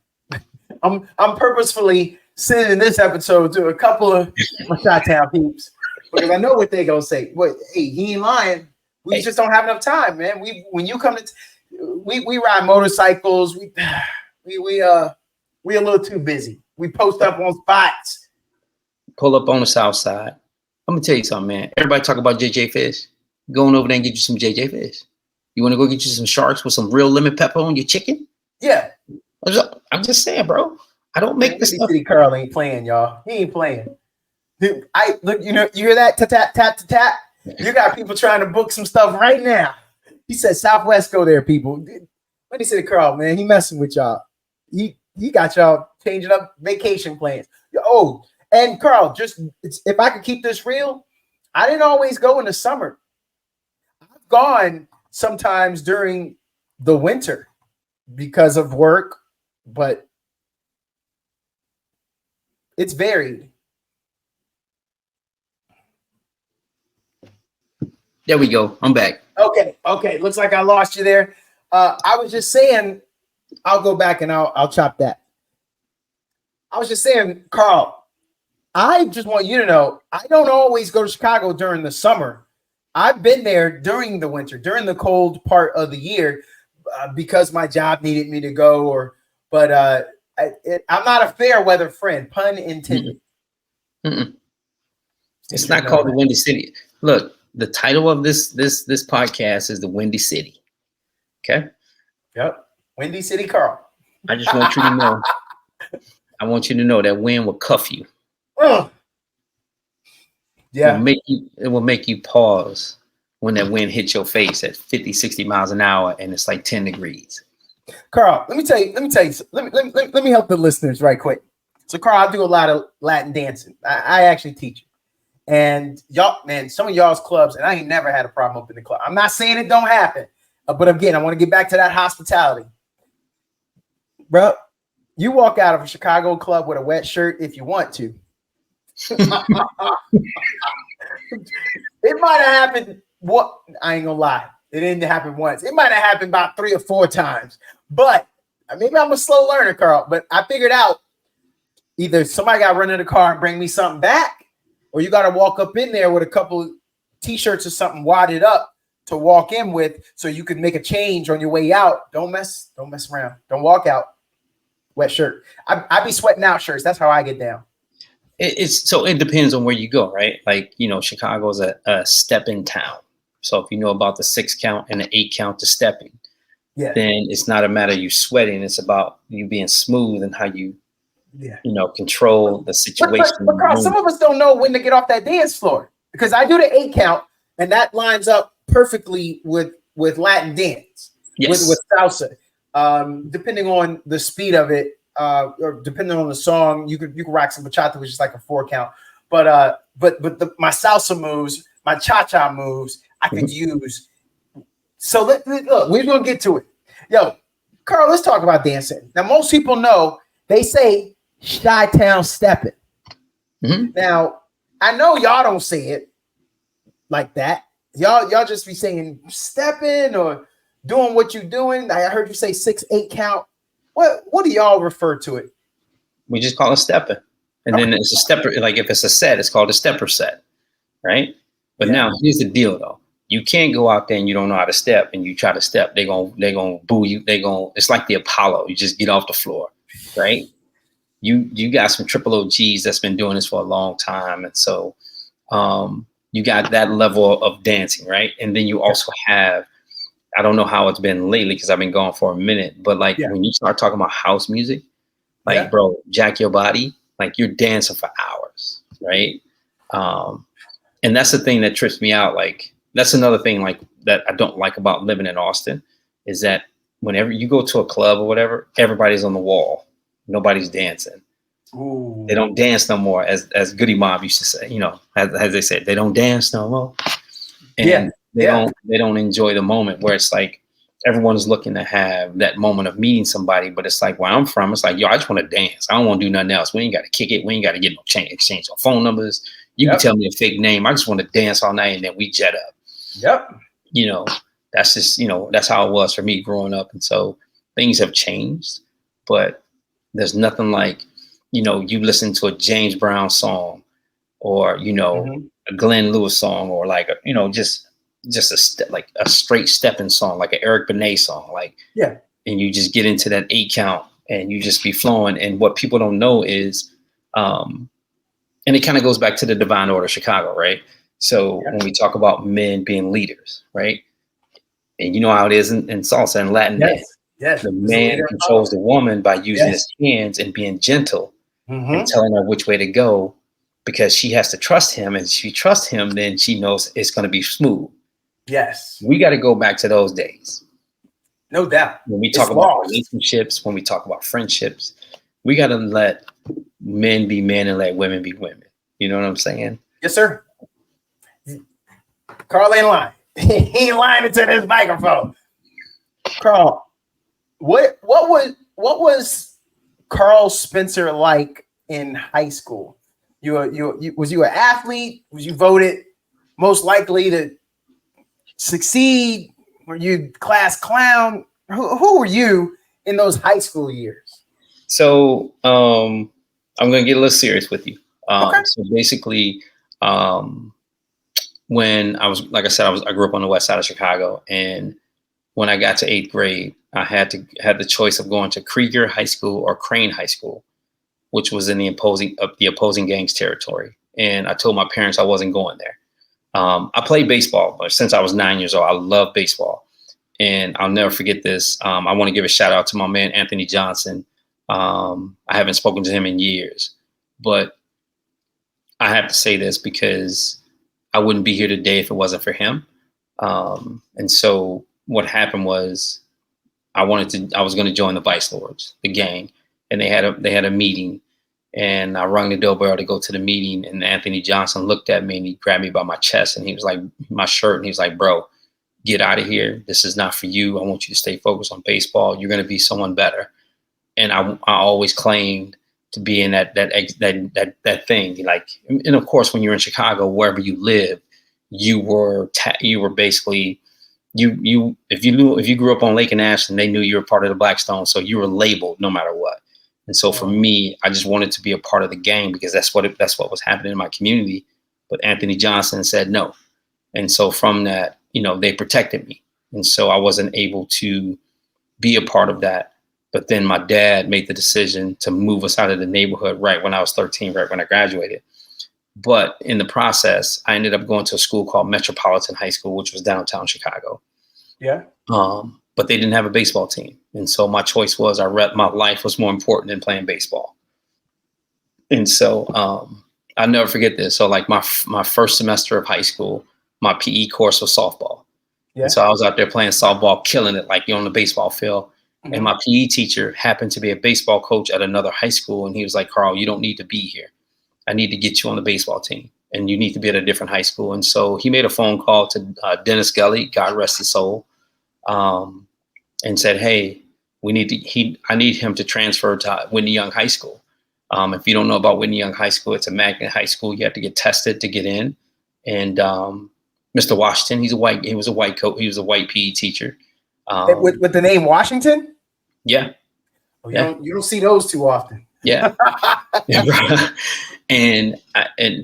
I'm purposefully sending this episode to a couple of my Chi-Town peeps because I know what they gonna say. Wait, hey, he ain't lying. We just don't have enough time, man. When you come to we ride motorcycles, we a little too busy. We post up on spots. Pull up on the south side. I'm gonna tell you something, man. Everybody talk about JJ Fish. Going over there and get you some JJ Fish. You want to go get you some sharks with some real lemon pepper on your chicken? Yeah. I'm just saying, bro. I don't make this stuff. City Carl ain't playing, y'all. He ain't playing. Dude, look. You hear that? Tap tap tap tap tap. You got people trying to book some stuff right now. He said Southwest go there, people. What he said, Carl, man? He messing with y'all. he got y'all changing up vacation plans. Oh, and Karl, if I could keep this real, I didn't always go in the summer. I've gone sometimes during the winter because of work, but it's varied. There we go. I'm back. Okay. Looks like I lost you there. I was just saying, I'll go back and I'll chop that. I was just saying, Karl, I just want you to know, I don't always go to Chicago during the summer. I've been there during the winter, during the cold part of the year, because my job needed me to go. I'm not a fair weather friend, pun intended. Mm-mm. It's not called the Windy City. Look, the title of this podcast is the Windy City. Okay. Yep. Windy City, Karl. I just want you to know. I want you to know that wind will cuff you. Yeah. It will make you pause when that wind hits your face at 50, 60 miles an hour and it's like 10 degrees. Karl, let me tell you, let me help the listeners right quick. So, Karl, I do a lot of Latin dancing. I actually teach it. And y'all, man, some of y'all's clubs, and I ain't never had a problem up in the club. I'm not saying it don't happen, but again, I want to get back to that hospitality. Bro, you walk out of a Chicago club with a wet shirt if you want to. It might have happened. I ain't gonna lie. It didn't happen once. It might have happened about 3 or 4 times. But maybe I'm a slow learner, Karl. But I figured out either somebody got to run in the car and bring me something back, or you got to walk up in there with a couple of T-shirts or something wadded up to walk in with, so you could make a change on your way out. Don't mess around. Don't walk out wet shirt. I be sweating out shirts. That's how I get down. It depends on where you go, right? Like, Chicago's a stepping town. So if you know about the 6 count and the 8 count to stepping, then it's not a matter of you sweating. It's about you being smooth and how you, control the situation. But Karl, some of us don't know when to get off that dance floor, because I do the 8 count and that lines up perfectly with Latin dance, with salsa. Depending on the speed of it, or depending on the song, you can rock some bachata, which is like a 4 count. But my salsa moves, my cha-cha moves, I could use. So look, we're gonna get to it. Yo, Karl, let's talk about dancing. Now, most people know, they say Chi-town stepping. Mm-hmm. Now, I know y'all don't say it like that. Y'all just be saying stepping or doing what you're doing. I heard you say 6, 8 count. What do y'all refer to it? We just call it stepping. And then it's a stepper. Like if it's a set, it's called a stepper set, right? But now here's the deal, though. You can't go out there and you don't know how to step, and you try to step. They're gonna boo you. It's like the Apollo. You just get off the floor, right? You got some triple OGs that's been doing this for a long time, and so you got that level of dancing, right? And then you also have, I don't know how it's been lately because I've been gone for a minute, but when you start talking about house music, bro, jack your body, like you're dancing for hours, right? And that's the thing that trips me out. Like, that's another thing that I don't like about living in Austin, is that whenever you go to a club or whatever, everybody's on the wall. Nobody's dancing. Ooh. They don't dance no more, as Goody Mob used to say, as they said, they don't dance no more. And they don't enjoy the moment, where it's like everyone's looking to have that moment of meeting somebody. But it's like, where I'm from, it's like, yo, I just want to dance. I don't want to do nothing else. We ain't got to kick it. We ain't got to get no exchange on phone numbers. You can tell me a fake name. I just want to dance all night, and then we jet up. Yep. That's just, that's how it was for me growing up. And so things have changed, but there's nothing like, you listen to a James Brown song, or, a Glenn Lewis song, or like, just a straight stepping song, like an Eric Benet song, and you just get into that 8 count and you just be flowing. And what people don't know is, and it kind of goes back to the divine order of Chicago, right? So when we talk about men being leaders, right? And you know how it is in salsa and Latin dance. Yes. The man controls the woman by using his hands and being gentle and telling her which way to go, because she has to trust him. And if she trusts him, then she knows it's going to be smooth. Yes. We got to go back to those days. No doubt. When we It's talk about lost. relationships, when we talk about friendships, we got to let men be men and let women be women. You know what I'm saying? Yes, sir. Karl ain't lying. He ain't lying into this microphone. Karl, what was Karl Spencer like in high school? Was you an athlete? Was you voted most likely to succeed? Were you class clown? Who were you in those high school years? So I'm going to get a little serious with you. Okay. So basically, when I was, like I said, I grew up on the west side of Chicago, and when I got to 8th grade, I had the choice of going to Krieger High School or Crane High School, which was in the opposing gang's territory. And I told my parents I wasn't going there. I played baseball, but since I was 9 years old, I love baseball. And I'll never forget this. I want to give a shout out to my man, Anthony Johnson. I haven't spoken to him in years, but I have to say this because I wouldn't be here today if it wasn't for him. And so what happened was I was going to join the Vice Lords, the gang, and they had a meeting, and I rung the doorbell to go to the meeting, and Anthony Johnson looked at me and he grabbed me by my chest and he was like, my shirt, and he was like, bro, get out of here. This is not for you. I want you to stay focused on baseball. You're going to be someone better. And I always claimed to be in that thing. Like, and of course, when you're in Chicago, wherever you live, you were basically if you grew up on Lake and Ashland, they knew you were part of the Blackstone, so you were labeled no matter what. And so for me, I just wanted to be a part of the gang because that's what was happening in my community. But Anthony Johnson said no, and so from that, they protected me, and so I wasn't able to be a part of that. But then my dad made the decision to move us out of the neighborhood right when I was 13, right when I graduated. But in the process, I ended up going to a school called Metropolitan High School, which was downtown Chicago. Yeah. But they didn't have a baseball team. And so my choice was my life was more important than playing baseball. And so I'll never forget this. So like my first semester of high school, my PE course was softball. Yeah. And so I was out there playing softball, killing it like you're on the baseball field. Mm-hmm. And my PE teacher happened to be a baseball coach at another high school. And he was like, Karl, you don't need to be here. I need to get you on the baseball team and you need to be at a different high school. And so he made a phone call to Dennis Gully, God rest his soul, and said, hey, I need him to transfer to Wynton Young High School. If you don't know about Wynton Young High School, it's a magnet high school. You have to get tested to get in. And Mr. Washington, he was a white coach. He was a white PE teacher. With the name Washington? Yeah. Oh, you don't see those too often. Yeah. And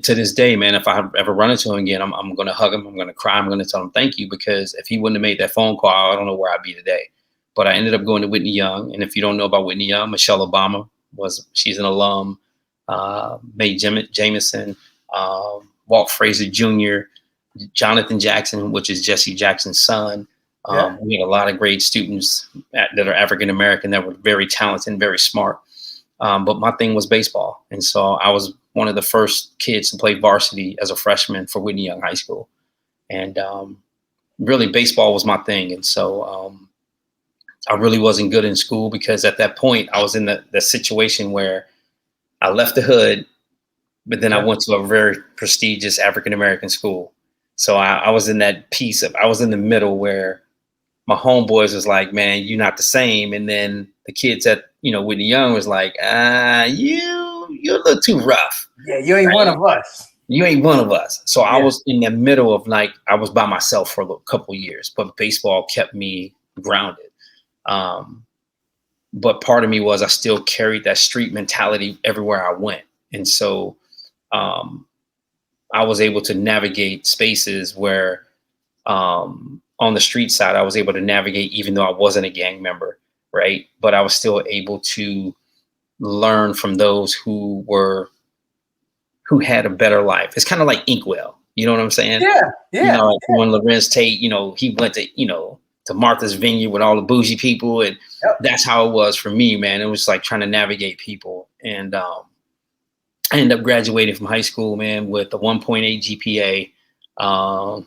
to this day, man, if I ever run into him again, I'm going to hug him. I'm going to cry. I'm going to tell him thank you, because if he wouldn't have made that phone call, I don't know where I'd be today. But I ended up going to Wynton Young. And if you don't know about Wynton Young, Michelle Obama she's an alum, Mae Jameson, Walt Frazier Jr., Jonathan Jackson, which is Jesse Jackson's son. We had a lot of great students that are African-American that were very talented and very smart. But my thing was baseball. And so I was one of the first kids to play varsity as a freshman for Wynton Young High School. And really baseball was my thing. And so I really wasn't good in school because at that point I was in the situation where I left the hood, but then I went to a very prestigious African-American school. So I was in that piece I was in the middle where my homeboys was like, man, you're not the same. And then the kids at, Wynton Young was like, you're a little too rough. Yeah, you ain't one of us. You ain't one of us. So I was in the middle of I was by myself for a couple of years, but baseball kept me grounded. But part of me was I still carried that street mentality everywhere I went. And so I was able to navigate spaces where on the street side, I was able to navigate even though I wasn't a gang member, right? But I was still able to learn from those who had a better life. It's kind of like Inkwell. You know what I'm saying? Yeah. When Lorenz Tate, he went to Martha's Vineyard with all the bougie people. And that's how it was for me, man. It was like trying to navigate people. And I ended up graduating from high school, man, with a 1.8 GPA.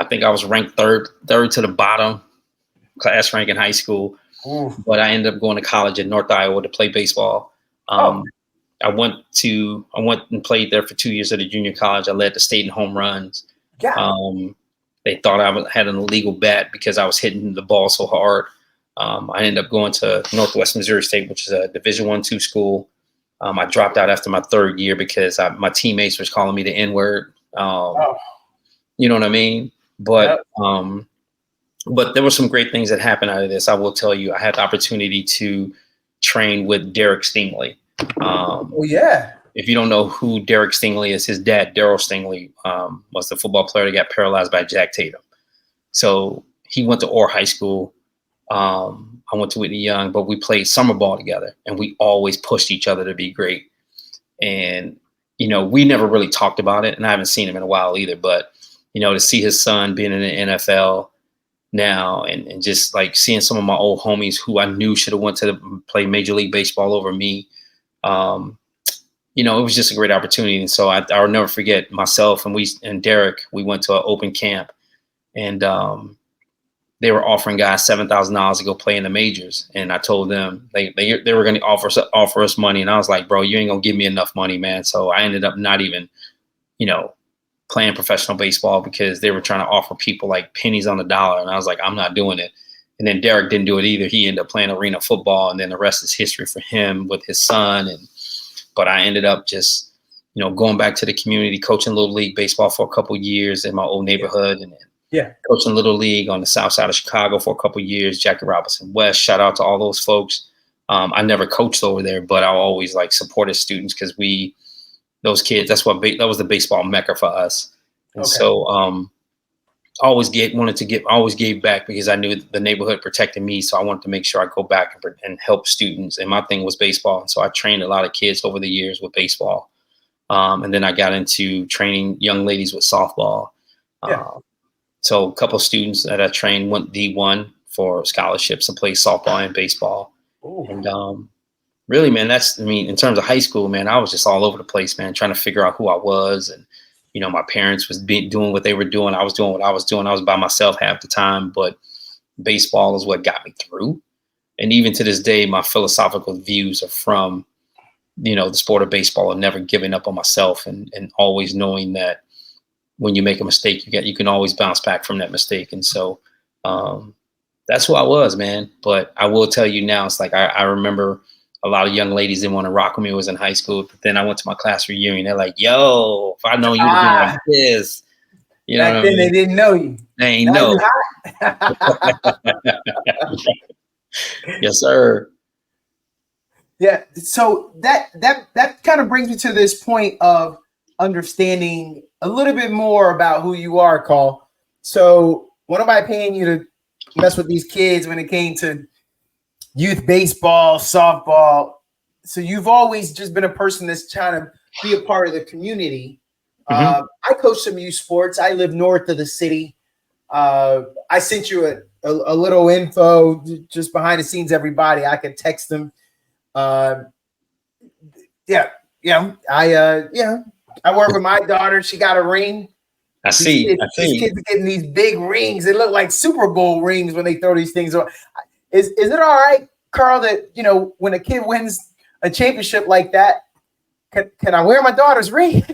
I think I was ranked third to the bottom class rank in high school. Ooh. But I ended up going to college in North Iowa to play baseball. I went and played there for 2 years at a junior college. I led the state in home runs. Yeah. They thought I had an illegal bat because I was hitting the ball so hard. I ended up going to Northwest Missouri State, which is a Division I/II school. I dropped out after my third year because my teammates was calling me the N-word. You know what I mean? But there were some great things that happened out of this. I will tell you, I had the opportunity to train with Derek Stingley. If you don't know who Derek Stingley is, his dad, Daryl Stingley, was the football player that got paralyzed by Jack Tatum. So he went to Orr High School. I went to Whitney Young, but we played summer ball together, and we always pushed each other to be great. And, we never really talked about it, and I haven't seen him in a while either. But, to see his son being in the NFL now and just like seeing some of my old homies who I knew should have went to play Major League Baseball over me, it was just a great opportunity. And so I'll never forget myself and Derek, we went to an open camp, and they were offering guys $7,000 to go play in the majors. And I told them they were going to offer us money. And I was like, bro, you ain't going to give me enough money, man. So I ended up not even, playing professional baseball because they were trying to offer people like pennies on the dollar. And I was like, I'm not doing it. And then Derek didn't do it either. He ended up playing arena football, and then the rest is history for him with his son. But I ended up just, going back to the community, coaching Little League baseball for a couple of years in my old neighborhood, and coaching Little League on the south side of Chicago for a couple of years, Jackie Robinson West. Shout out to all those folks. I never coached over there, but I always supported students because those kids, that was the baseball mecca for us. And so always gave back because I knew the neighborhood protected me. So I wanted to make sure I go back and help students. And my thing was baseball. And so I trained a lot of kids over the years with baseball. And then I got into training young ladies with softball. So a couple of students that I trained went D1 for scholarships to play softball and baseball. Ooh. And really, man, in terms of high school, man, I was just all over the place, man, trying to figure out who I was. And, my parents was doing what they were doing. I was doing what I was doing. I was by myself half the time, but baseball is what got me through. And even to this day, my philosophical views are from, the sport of baseball and never giving up on myself and always knowing that when you make a mistake, you can always bounce back from that mistake. And so that's who I was, man. But I will tell you now, it's like I remember a lot of young ladies didn't want to rock with me. I was in high school. But then I went to my class reunion. They're like, yo, if I know you would be like this. Back then they didn't know you. They ain't know. Yes, sir. Yeah. So that kind of brings me to this point of understanding a little bit more about who you are, Karl. So what am I paying you to mess with these kids when it came to youth baseball, softball? So you've always just been a person that's trying to be a part of the community. I coach some youth sports. I live north of the city. I sent you a little info just behind the scenes, everybody. I can text them. I work with my daughter. She got a ring. I see. These kids are getting these big rings. They look like Super Bowl rings when they throw these things on. Is it all right, Karl, that, when a kid wins a championship like that, can I wear my daughter's ring?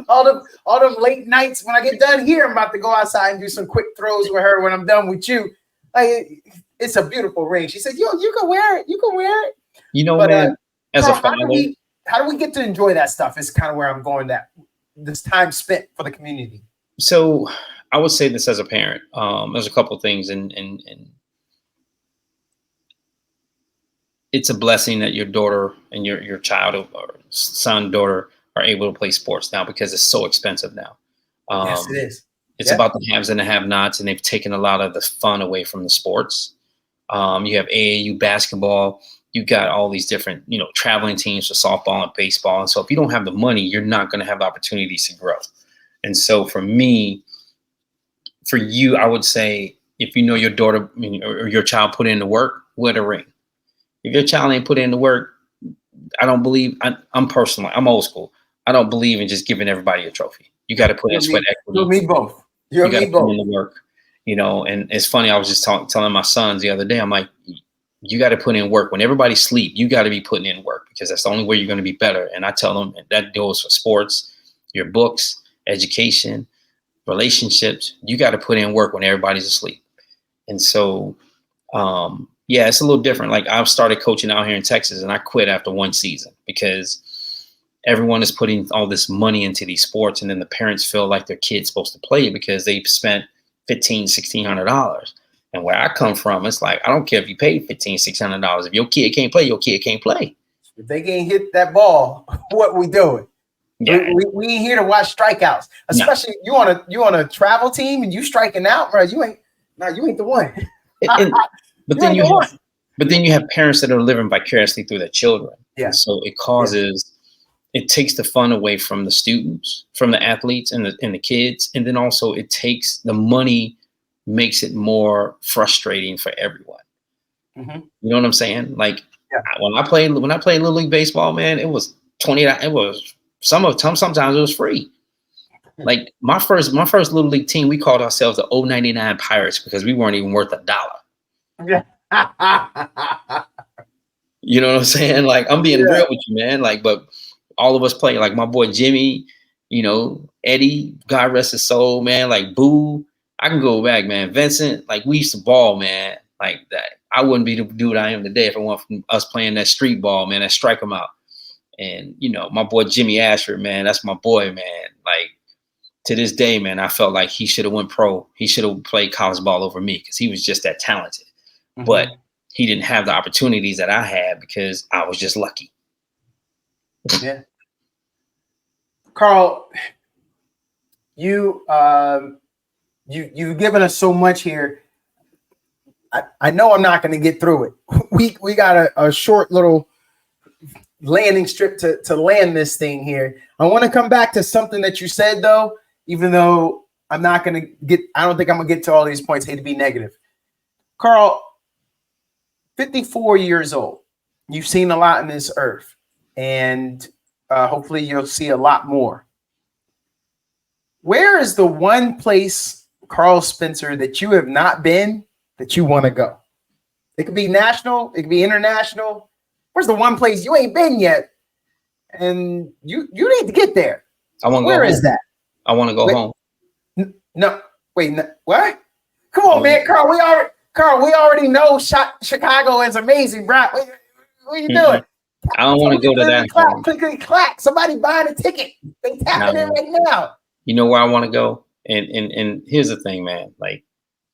all them late nights when I get done here, I'm about to go outside and do some quick throws with her when I'm done with you. It's a beautiful ring. She said, yo, you can wear it. You can wear it. Man, as Karl, a father, how do we get to enjoy that stuff is kind of where I'm going, that this time spent for the community. So I would say this as a parent. There's a couple of things, and it's a blessing that your daughter and your child or son, daughter are able to play sports now because it's so expensive now. Yes, it is. It's about the haves and the have-nots, and they've taken a lot of the fun away from the sports. You have AAU basketball. You got all these different, traveling teams for softball and baseball. And so if you don't have the money, you're not going to have opportunities to grow. And so for me, for you, I would say, if you know your daughter or your child put in the work, wear the ring. If your child ain't put in the work, I don't believe, I'm old school. I don't believe in just giving everybody a trophy. You got to put in sweat equity. Me both. You and got me to put both. in the work, you know. And it's funny. I was just telling my sons the other day. I'm like, you got to put in work when everybody sleep. You got to be putting in work because that's the only way you're going to be better. And I tell them that goes for sports, your books, education, relationships. You got to put in work when everybody's asleep. And so, yeah, it's a little different. Like I've started coaching out here in Texas and I quit after one season because everyone is putting all this money into these sports. And then the parents feel like their kid's supposed to play because they've spent $1,500, $1,600. And where I come from, it's like, I don't care if you paid $1,500, $600. If your kid can't play, your kid can't play. If they can't hit that ball, what we doing? Yeah. We ain't here to watch strikeouts. Especially you on a travel team and you striking out, bro. You ain't the one. But then you have parents that are living vicariously through their children. Yeah. And so it takes the fun away from the students, from the athletes and the kids. And then also it takes the money, makes it more frustrating for everyone. Mm-hmm. You know what I'm saying? Like when I played Little League Baseball, man, it was $20. It was sometimes it was free. Like my first Little League team, we called ourselves the 099 Pirates because we weren't even worth $1. Yeah. You know what I'm saying? Like I'm being real with you, man. Like, but all of us play. Like my boy Jimmy, you know, Eddie, God rest his soul, man. Like Boo, I can go back, man. Vincent, like we used to ball, man. Like that. I wouldn't be the dude I am today if it weren't from us playing that street ball, man. That strike 'em out. And you know, my boy Jimmy Ashford, man, that's my boy, man. Like to this day, man, I felt like he should have went pro. He should have played college ball over me because he was just that talented. Mm-hmm. But he didn't have the opportunities that I had because I was just lucky. Yeah. Karl, you've given us so much here. I know I'm not going to get through it. We got a short little landing strip to land this thing here. I want to come back to something that you said though, even though I don't think I'm gonna get to all these points. Hate to be negative. Karl, 54 years old. You've seen a lot in this earth, and hopefully you'll see a lot more. Where is the one place, Karl Spencer, that you have not been that you want to go? It could be national, it could be international. Where's the one place you ain't been yet, and you need to get there? I want to go home. Where is that? I want to go home. What? Come on, man, Karl. We already know Chicago is amazing, bro. What are you doing? I don't want to go to that. Clack. Somebody buying a ticket. They tapping in right now. You know where I want to go? And here's the thing, man. Like,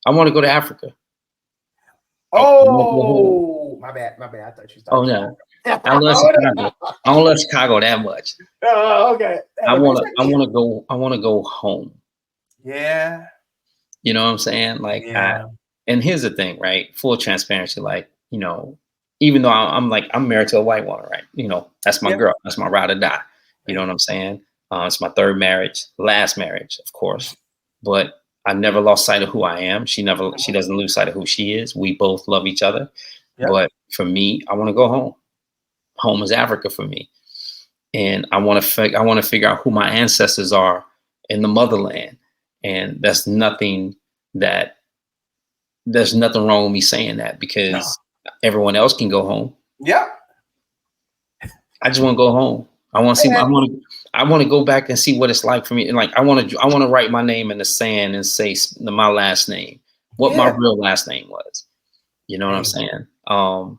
I want to go to Africa. Oh, my bad. I thought you started. Oh, no. I don't love Chicago that much. Oh, okay. I want to go home. Yeah. You know what I'm saying? Like, and here's the thing, right? Full transparency. Like, you know, even though I'm married to a white woman, right? You know, that's my girl. That's my ride or die. You know what I'm saying? It's my third marriage, last marriage, of course. But I never lost sight of who I am. She doesn't lose sight of who she is. We both love each other. Yep. But for me, I want to go home. Home is Africa for me. And I want to figure out who my ancestors are in the motherland. And there's nothing wrong with me saying that because everyone else can go home. Yeah. I just want to go home. I want to see. I want to go back and see what it's like for me. And like, I want to write my name in the sand and say my last name, what my real last name was. You know what I'm saying?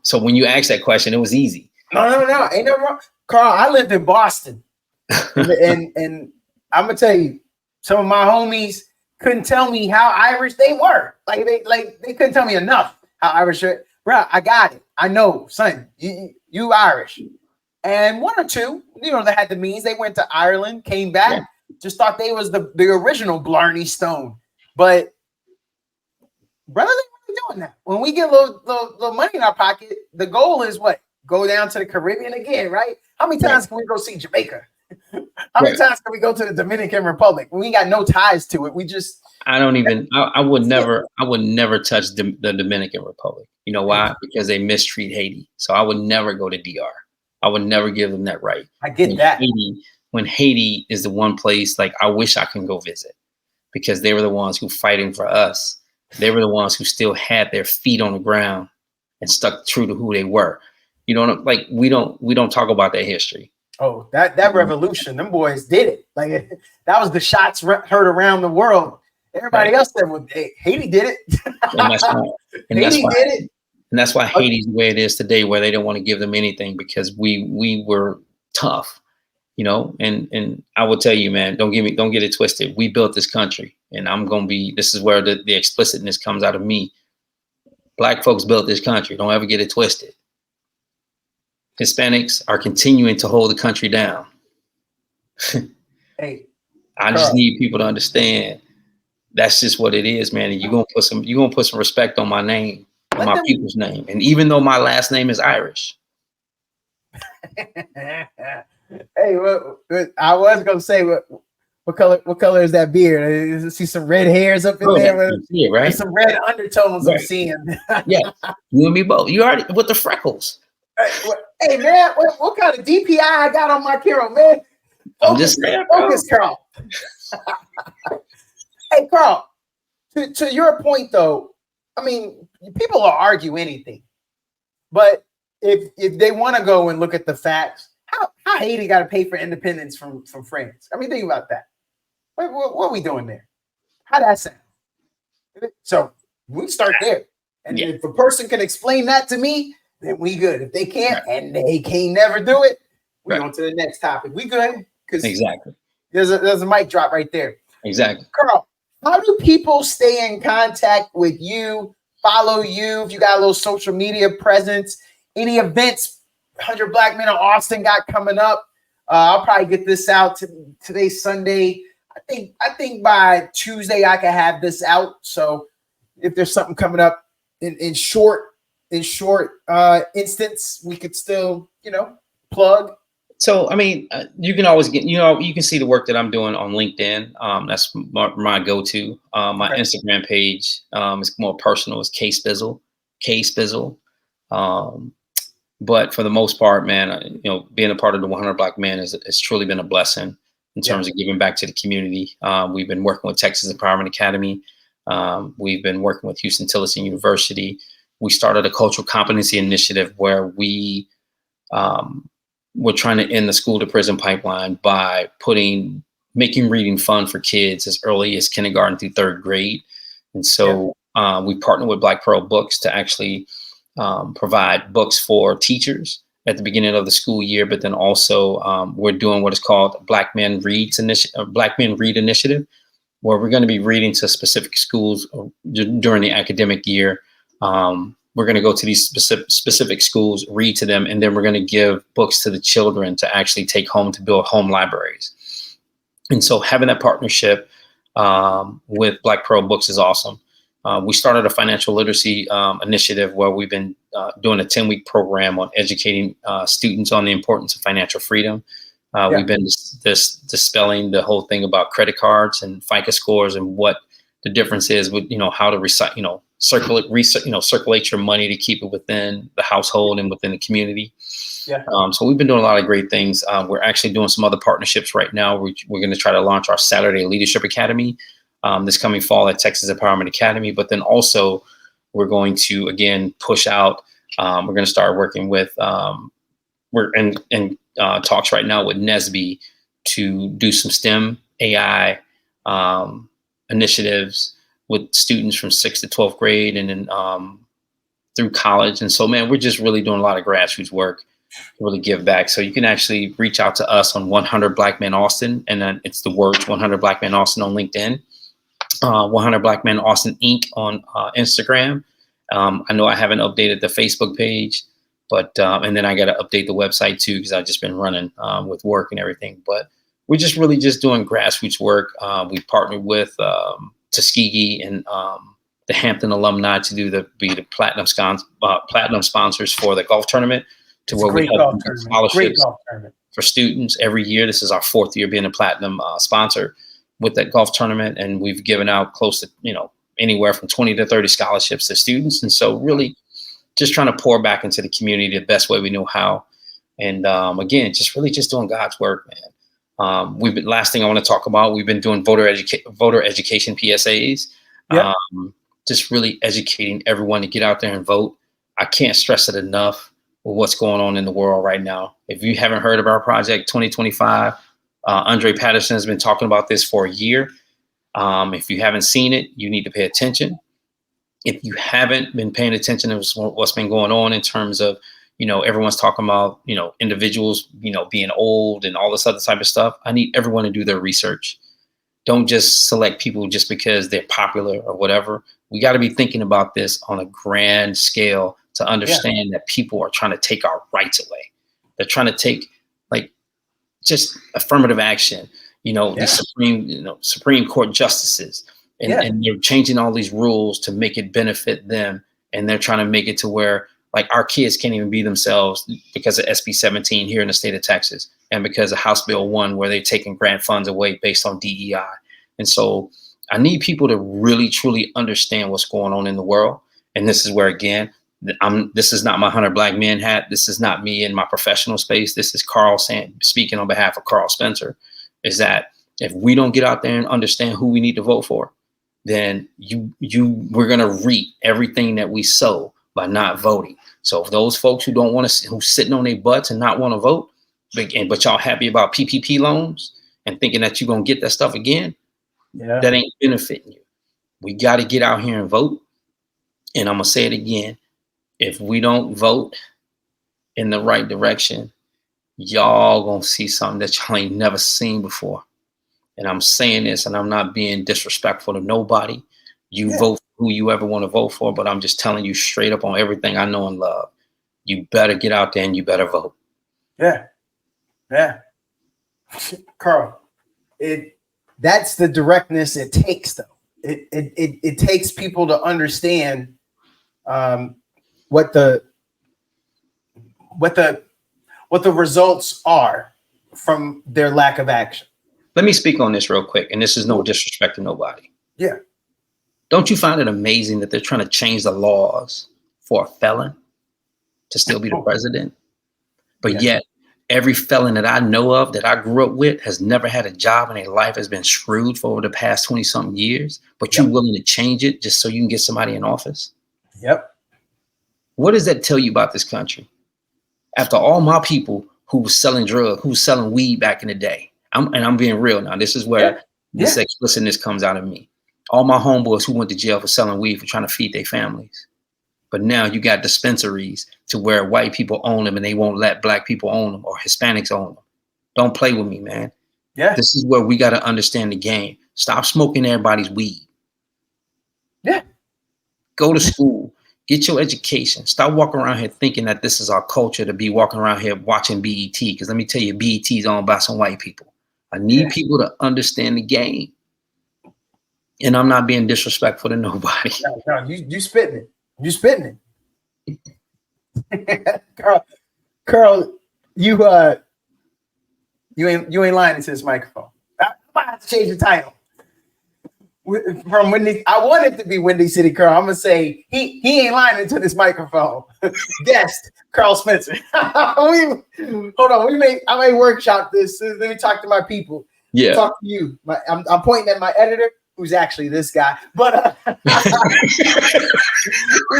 So when you asked that question, it was easy. No. Ain't no wrong. Karl, I lived in Boston. and I'm going to tell you, some of my homies couldn't tell me how Irish they were. They couldn't tell me enough how Irish are. Bro, I got it. I know, son, you Irish. And one or two, that had the means. They went to Ireland, came back, just thought they was the original Blarney Stone. But brother, they weren't doing that. When we get a little money in our pocket, the goal is what? Go down to the Caribbean again, right? How many times can we go see Jamaica? How many times can we go to the Dominican Republic? We got no ties to it. We just I would never touch the Dominican Republic. You know why? Because they mistreat Haiti. So I would never go to DR. I would never give them that right. I get that. When Haiti is the one place, like, I wish I can go visit because they were the ones who fighting for us. They were the ones who still had their feet on the ground and stuck true to who they were. You know, like we don't talk about that history. Oh, that revolution, them boys did it. Like that was the shots heard around the world. Everybody else said, "Well, Haiti did it." And that's why Haiti's the way it is today, where they don't want to give them anything because we were tough, you know. And I will tell you, man, don't get it twisted. We built this country, and this is where the explicitness comes out of me. Black folks built this country. Don't ever get it twisted. Hispanics are continuing to hold the country down. Hey, I just need people to understand that's just what it is, man. And you're gonna put some respect on my name, on my people's name. And even though my last name is Irish. Hey, I was gonna say what color is that beard? I see some red hairs up in there. Yeah, right. Some red undertones I'm seeing. Yeah, you and me both. You already with the freckles. Hey man, what kind of DPI I got on my camera, man? I'm just saying, focus, Karl. Hey, Karl, to your point though, I mean, people will argue anything, but if they want to go and look at the facts, how Haiti got to pay for independence from France? I mean, think about that. What are we doing there? How that sound? So we start there, and if a person can explain that to me, then we good. If they can't, and they can't never do it, we on to the next topic. We good because exactly there's a mic drop right there. Exactly. Karl, how do people stay in contact with you, follow you, if you got a little social media presence, any events 100 Black Men in Austin got coming up? I'll probably get this out today's Sunday. I think by Tuesday I can have this out. So if there's something coming up in short instance, we could still, plug. So, I mean, you can always you can see the work that I'm doing on LinkedIn. That's my go-to. My Instagram page is more personal. It's K-Spizzle. But for the most part, man, being a part of the 100 Black Men has truly been a blessing in terms of giving back to the community. We've been working with Texas Empowerment Academy. We've been working with Houston Tillerson University. We started a cultural competency initiative where we're trying to end the school to prison pipeline by making reading fun for kids as early as kindergarten through third grade. And so we partnered with Black Pearl Books to actually provide books for teachers at the beginning of the school year. But then also we're doing what is called Black Men Read Initiative, where we're going to be reading to specific schools during the academic year. We're going to go to these specific schools, read to them, and then we're going to give books to the children to actually take home to build home libraries. And so having that partnership with Black Pearl Books is awesome. We started a financial literacy initiative where we've been doing a 10-week program on educating students on the importance of financial freedom. We've been dispelling the whole thing about credit cards and FICO scores and what the difference is with, how to circulate your money to keep it within the household and within the community. So we've been doing a lot of great things. We're actually doing some other partnerships right now. We're going to try to launch our Saturday Leadership Academy this coming fall at Texas Empowerment Academy. But then also we're going to, again, push out. We're going to start working with, we're in talks right now with NSBE to do some STEM AI initiatives with students from 6th to 12th grade and then through college. And so, man, we're just really doing a lot of grassroots work to really give back. So you can actually reach out to us on 100 Black Men Austin, and then it's the words 100 Black Men Austin on LinkedIn, 100 Black Men Austin Inc. on Instagram. I know I haven't updated the Facebook page, but and then I got to update the website too, because I've just been running with work and everything. But we're just really just doing grassroots work. We partnered with Tuskegee and the Hampton alumni to be the platinum sponsors for the golf tournament, where we have scholarships for students every year. This is our 4th year being a platinum sponsor with that golf tournament, and we've given out close to anywhere from 20 to 30 scholarships to students. And so really just trying to pour back into the community the best way we know how. And again, just doing God's work, man. Last thing I want to talk about, we've been doing voter education PSAs. Yep. Just really educating everyone to get out there and vote. I can't stress it enough with what's going on in the world right now. If you haven't heard of our project 2025, Andre Patterson has been talking about this for a year. If you haven't seen it, you need to pay attention. If you haven't been paying attention to what's been going on in terms of, everyone's talking about, individuals, being old and all this other type of stuff. I need everyone to do their research. Don't just select people just because they're popular or whatever. We got to be thinking about this on a grand scale to understand that people are trying to take our rights away. They're trying to take just affirmative action, the Supreme Court justices, and they're changing all these rules to make it benefit them. And they're trying to make it to where our kids can't even be themselves because of SB 17 here in the state of Texas, and because of House Bill 1, where they're taking grant funds away based on DEI. And so I need people to really, truly understand what's going on in the world. And this is where, again, this is not my 100 Black Men hat. This is not me in my professional space. This is Karl speaking on behalf of Karl Spencer, is that if we don't get out there and understand who we need to vote for, then we're going to reap everything that we sow by not voting. So if those folks who don't want to, who's sitting on their butts and not want to vote, but y'all happy about PPP loans and thinking that you're going to get that stuff again, that ain't benefiting you. We got to get out here and vote. And I'm going to say it again. If we don't vote in the right direction, y'all going to see something that y'all ain't never seen before. And I'm saying this, and I'm not being disrespectful to nobody. You vote for who you ever want to vote for, but I'm just telling you straight up on everything I know and love. You better get out there and you better vote. Yeah. Karl, that's the directness it takes, though. It takes people to understand what the results are from their lack of action. Let me speak on this real quick, and this is no disrespect to nobody. Yeah. Don't you find it amazing that they're trying to change the laws for a felon to still be the president? But yet every felon that I know of that I grew up with has never had a job, and their life has been screwed for over the past 20 something years, but you're willing to change it just so you can get somebody in office. What does that tell you about this country? After all my people who was selling drugs, who was selling weed back in the day, I'm being real now. This is where this explicitness comes out of me. All my homeboys who went to jail for selling weed, for trying to feed their families. But now you got dispensaries to where white people own them and they won't let Black people own them, or Hispanics own them. Don't play with me, man. This is where we got to understand the game. Stop smoking everybody's weed. Go to school. Get your education. Stop walking around here thinking that this is our culture, to be walking around here watching BET. Because let me tell you, BET is owned by some white people. I need people to understand the game. And I'm not being disrespectful to nobody. No, you spitting it. You spitting it. Karl, you ain't lying into this microphone. I might have to change the title. From Windy, I want it to be Windy City Karl. I'm gonna say he ain't lying into this microphone. Guest Karl Spencer. Hold on, I may workshop this. Let me talk to my people. Talk to you. I'm pointing at my editor, who's actually this guy. But we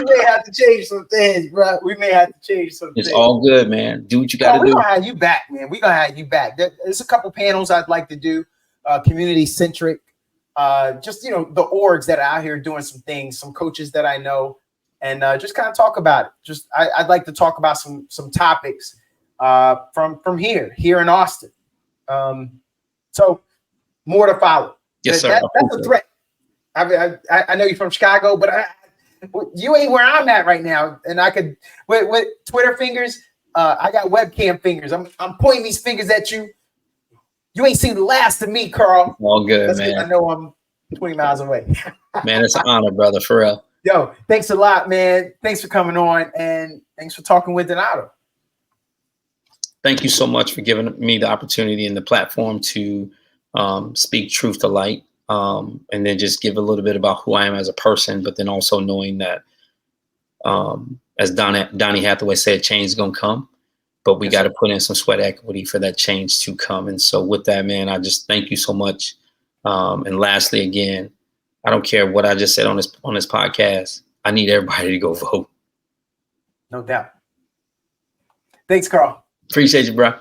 may have to change some things, bro. It's all good, man. Do what you got to do. We're gonna have you back, man. We're gonna have you back. There's a couple panels I'd like to do, community centric. Just the orgs that are out here doing some things, some coaches that I know, and just kind of talk about it. I'd like to talk about some topics from here in Austin. So more to follow. Yes, sir. That's a threat. I know you're from Chicago, but you ain't where I'm at right now. And I could with Twitter fingers. I got webcam fingers. I'm pointing these fingers at you. You ain't seen the last of me, Karl. All good, That's man. I know I'm 20 miles away. Man, it's an honor, brother, for real. Yo, thanks a lot, man. Thanks for coming on, and thanks for talking with Donato. Thank you so much for giving me the opportunity and the platform to speak truth to light, and then just give a little bit about who I am as a person, but then also knowing that, as Donnie Hathaway said, change is going to come. but we Yes, got to sir. put in some sweat equity for that change to come. And so with that, man, I just thank you so much. And lastly, again, I don't care what I just said on this podcast. I need everybody to go vote. No doubt. Thanks, Karl. Appreciate you, bro.